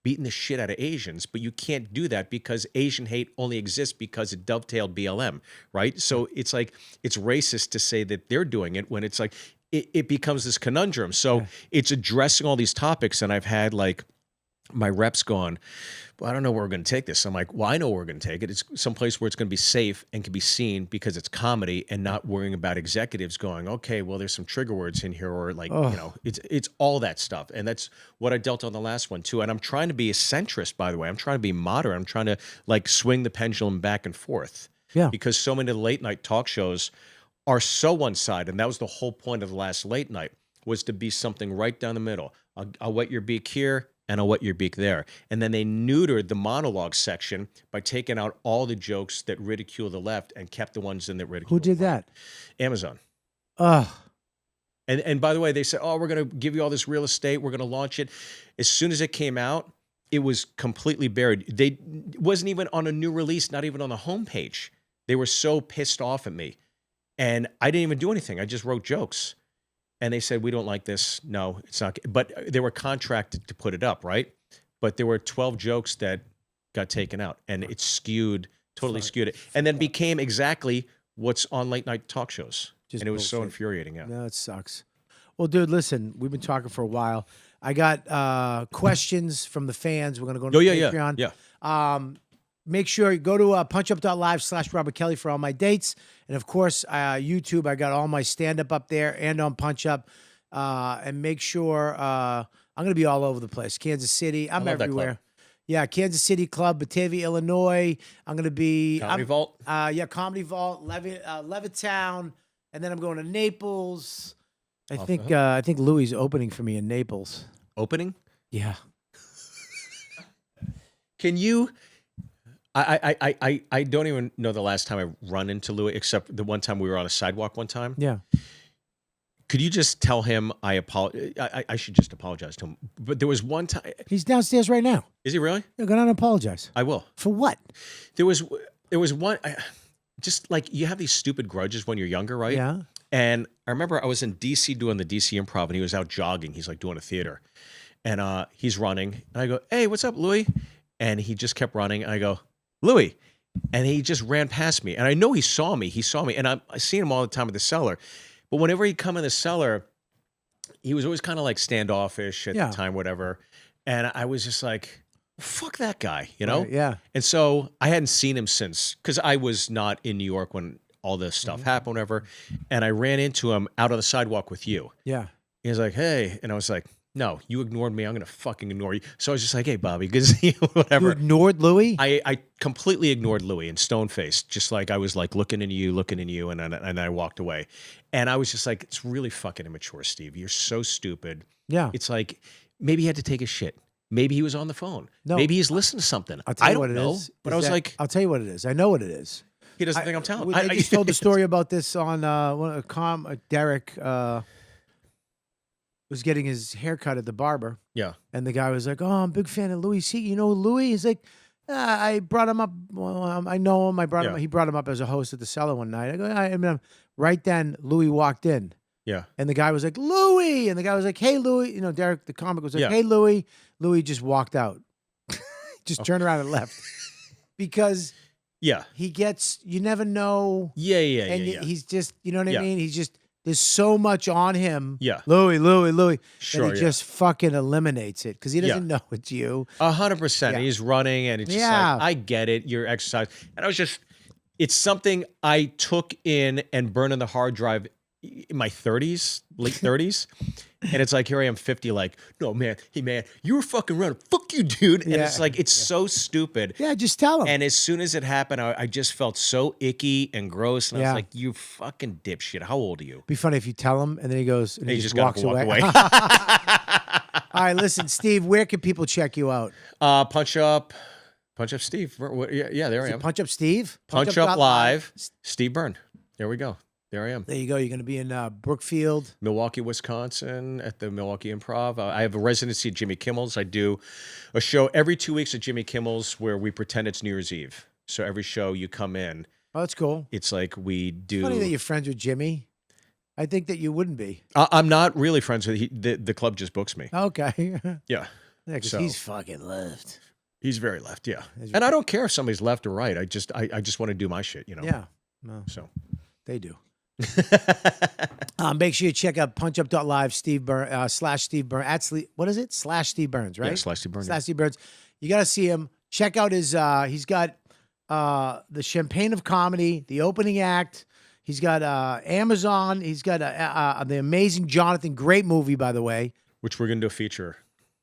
beating the shit out of Asians, but you can't do that because Asian hate only exists because it dovetailed BLM, right? So it's like, it's racist to say that they're doing it when it's like, it becomes this conundrum. So it's addressing all these topics, and I've had like, my reps gone, well, I don't know where we're going to take this. I'm like, well, I know where we're going to take it. It's someplace where it's going to be safe and can be seen because it's comedy and not worrying about executives going, okay, well, there's some trigger words in here, or like, you know, it's all that stuff. And that's what I dealt on the last one too. And I'm trying to be a centrist, by the way. I'm trying to be moderate. I'm trying to like swing the pendulum back and forth. Yeah. Because so many of the late night talk shows are so one-sided. And that was the whole point of the last late night, was to be something right down the middle. I'll wet your beak here, and I'll wet your beak there. And then they neutered the monologue section by taking out all the jokes that ridicule the left and kept the ones in that ridicule. Who did that? Amazon. Ugh. And by the way, they said, oh, we're going to give you all this real estate. We're going to launch it. As soon as it came out, it was completely buried. It wasn't even on a new release, not even on the homepage. They were so pissed off at me. And I didn't even do anything. I just wrote jokes. And they said, we don't like this. No, it's not. But they were contracted to put it up, right? But there were 12 jokes that got taken out, and it totally skewed it. And then became exactly what's on late night talk shows. Just and it was so bullshit. infuriating. Yeah. No, it sucks. Well, dude, listen, we've been talking for a while. I got questions from the fans. We're going to go to Patreon. Yeah. Make sure you go to punchup.live/Robert Kelly for all my dates. And of course, YouTube, I got all my stand-up up there and on Punch Up. And make sure, I'm going to be all over the place. Kansas City, I'm love that everywhere. club. Yeah, Kansas City Club, Batavia, Illinois. I'm going to be... Comedy Vault. Yeah, Comedy Vault, Levittown. And then I'm going to Naples. I think Louis is opening for me in Naples. Opening? Yeah. Can you... I don't even know the last time I run into Louis, except the one time we were on a sidewalk one time. Yeah. Could you just tell him I apologize? I should just apologize to him. But there was one time. He's downstairs right now. Is he really? Yeah, go down and apologize. I will. For what? There was one. Just like you have these stupid grudges when you're younger, right? Yeah. And I remember I was in DC doing the DC Improv, and he was out jogging. He's like doing a theater, and he's running, and I go, "Hey, what's up, Louis?" And he just kept running, and I go, "Louis," and he just ran past me, and I know he saw me. He saw me, and I seen him all the time at the Cellar. But whenever he'd come in the Cellar, he was always kind of like standoffish at the time, whatever. And I was just like, fuck that guy, you know? Right, yeah. And so I hadn't seen him since, because I was not in New York when all this stuff happened, whatever. And I ran into him out on the sidewalk with you. Yeah. He was like, hey. And I was like, no, you ignored me. I'm going to fucking ignore you. So I was just like, hey, Bobby, good to see you, whatever. You ignored Louis? I completely ignored Louis and stone-faced, just like I was like looking into you, and I walked away. And I was just like, it's really fucking immature, Steve. You're so stupid. Yeah. It's like, maybe he had to take a shit. Maybe he was on the phone. No. Maybe he's listening to something. I'll tell I you don't what it know. is. But I was like, I'll tell you what it is. I know what it is. he doesn't think I'm talented. I just told the story about this on Derek was getting his haircut at the barber. Yeah. And the guy was like, oh, I'm a big fan of Louis C. You know Louis? He's like, I brought him up. Well, I know him. He brought him up as a host at the Cellar one night. I go, right then, Louis walked in. Yeah. And the guy was like, Louis. And the guy was like, hey, Louis. You know, Derek, the comic, was like, hey, Louis. Louis just walked out. Just turned around and left. Because he gets, you never know. Yeah. He's just, you know what I Yeah. mean? He's just, there's so much on him. Yeah. Louis. Sure, that he just fucking eliminates it because he doesn't know it's you. 100%. Yeah. He's running, and it's just like, I get it. You're exercising. And I was just, It's something I took in and burned on the hard drive in my 30s, late 30s. And it's like, here I am 50, like, no, man, hey, man, you were fucking running. Fuck you, dude. And it's like, it's so stupid. Yeah, just tell him. And as soon as it happened, I just felt so icky and gross. And I Yeah. was like, you fucking dipshit. How old are you? Be funny if you tell him and then he goes and he just walks gotta away. walk All right, listen, Steve, where can people check you out? Punch up Steve. Yeah, there I am. Punch Up Steve? Punch Up Live, Steve Byrne. There we go. There I am. There you go. You're going to be in Brookfield. Milwaukee, Wisconsin at the Milwaukee Improv. I have a residency at Jimmy Kimmel's. I do a show every 2 weeks at Jimmy Kimmel's where we pretend it's New Year's Eve. So every show you come in. Oh, that's cool. It's like we do. It's funny that you're friends with Jimmy. I think that you wouldn't be. I'm not really friends with the club just books me. Okay. Yeah. Because So- he's fucking left. He's very left, yeah. And I don't care if somebody's left or right. I just want to do my shit, you know. Yeah. No, So they do. Make sure you check out punchup.live Steve Byrne /Steve Byrne what is it? /Steve Burns, right? yeah, /Steve Byrne. /Steve Burns. You got to see him. Check out his he's got the Champagne of Comedy, the opening act. He's got Amazon. He's got the Amazing Jonathan, great movie by the way. Which we're gonna do a feature.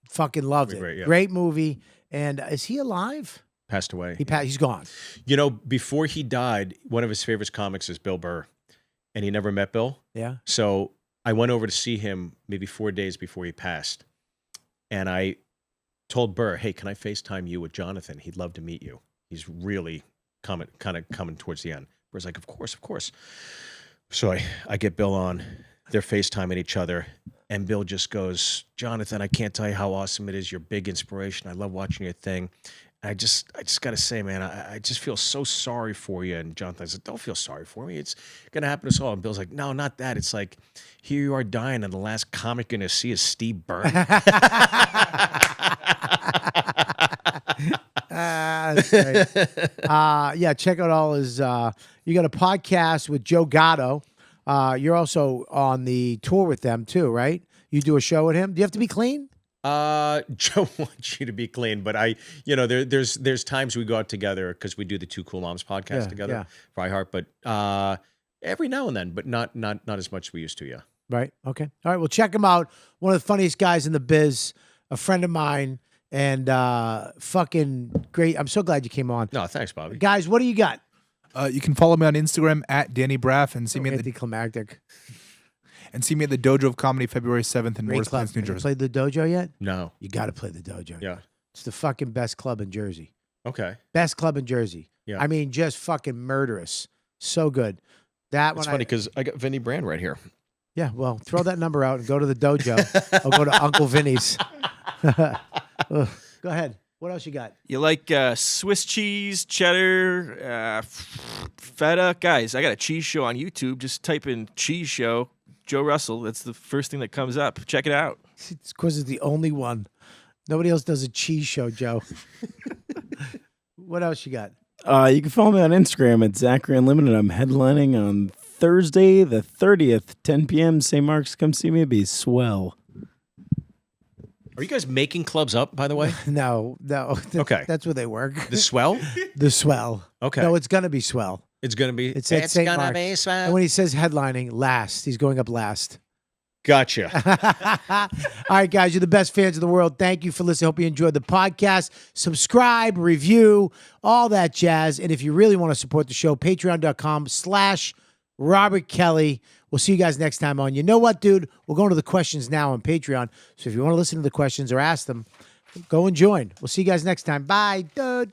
Fucking loved it. Great, yeah. Great movie. And is he alive? Passed away. He's gone. You know, before he died, one of his favorite comics is Bill Burr. And he never met Bill. Yeah. So I went over to see him maybe 4 days before he passed. And I told Burr, hey, can I FaceTime you with Jonathan? He'd love to meet you. He's really coming towards the end. Burr's like, of course. So I get Bill on. They're FaceTiming each other. And Bill just goes, Jonathan, I can't tell you how awesome it is. You're a big inspiration. I love watching your thing. I just got to say, man, I just feel so sorry for you. And Jonathan said, don't feel sorry for me. It's going to happen to us all. And Bill's like, no, not that. It's like, here you are dying, and the last comic you're going to see is Steve Byrne. That's right. Yeah, check out all his. You got a podcast with Joe Gatto. You're also on the tour with them too, right? You do a show with him. Do you have to be clean? Joe wants you to be clean, but there's times we go out together because we do the Two Cool Moms podcast together for iHeart, but every now and then, but not as much as we used to. Yeah. Right. Okay. All right. Well, check him out. One of the funniest guys in the biz, a friend of mine, and fucking great. I'm so glad you came on. No, thanks, Bobby. Guys, what do you got? You can follow me on Instagram at Danny Braff and see me at the Anticlimactic. Dojo of Comedy February 7th in Great Morris club. Plains, New Have you Jersey. played the dojo yet? No. You got to play the dojo. Yeah. It's the fucking best club in Jersey. Okay. Best club in Jersey. Yeah. I mean, just fucking murderous. So good. That It's one. funny because I got Vinny Brand right here. Yeah. Well, throw that number out and go to the dojo. Or go to Uncle Vinny's. Ugh. Go ahead. What else you got? You like Swiss cheese, cheddar, feta? Guys, I got a cheese show on YouTube. Just type in cheese show, Joe Russell. That's the first thing that comes up. Check it out. It's because it's the only one. Nobody else does a cheese show, Joe. What else you got? You can follow me on Instagram at Zachary Unlimited. I'm headlining on Thursday, the 30th, 10 p.m. St. Mark's. Come see me. It'd be swell. Are you guys making clubs up, by the way? No. Okay. That's where they work. The Swell? The Swell. Okay. No, it's going to be Swell. It's going to be. It's at St. Mark's. Be Swell. And when he says headlining, last. He's going up last. Gotcha. All right, guys, you're the best fans of the world. Thank you for listening. Hope you enjoyed the podcast. Subscribe, review, all that jazz. And if you really want to support the show, patreon.com/Robert Kelly. We'll see you guys next time on. You know what, dude? We're going to the questions now on Patreon. So if you want to listen to the questions or ask them, go and join. We'll see you guys next time. Bye. Dude.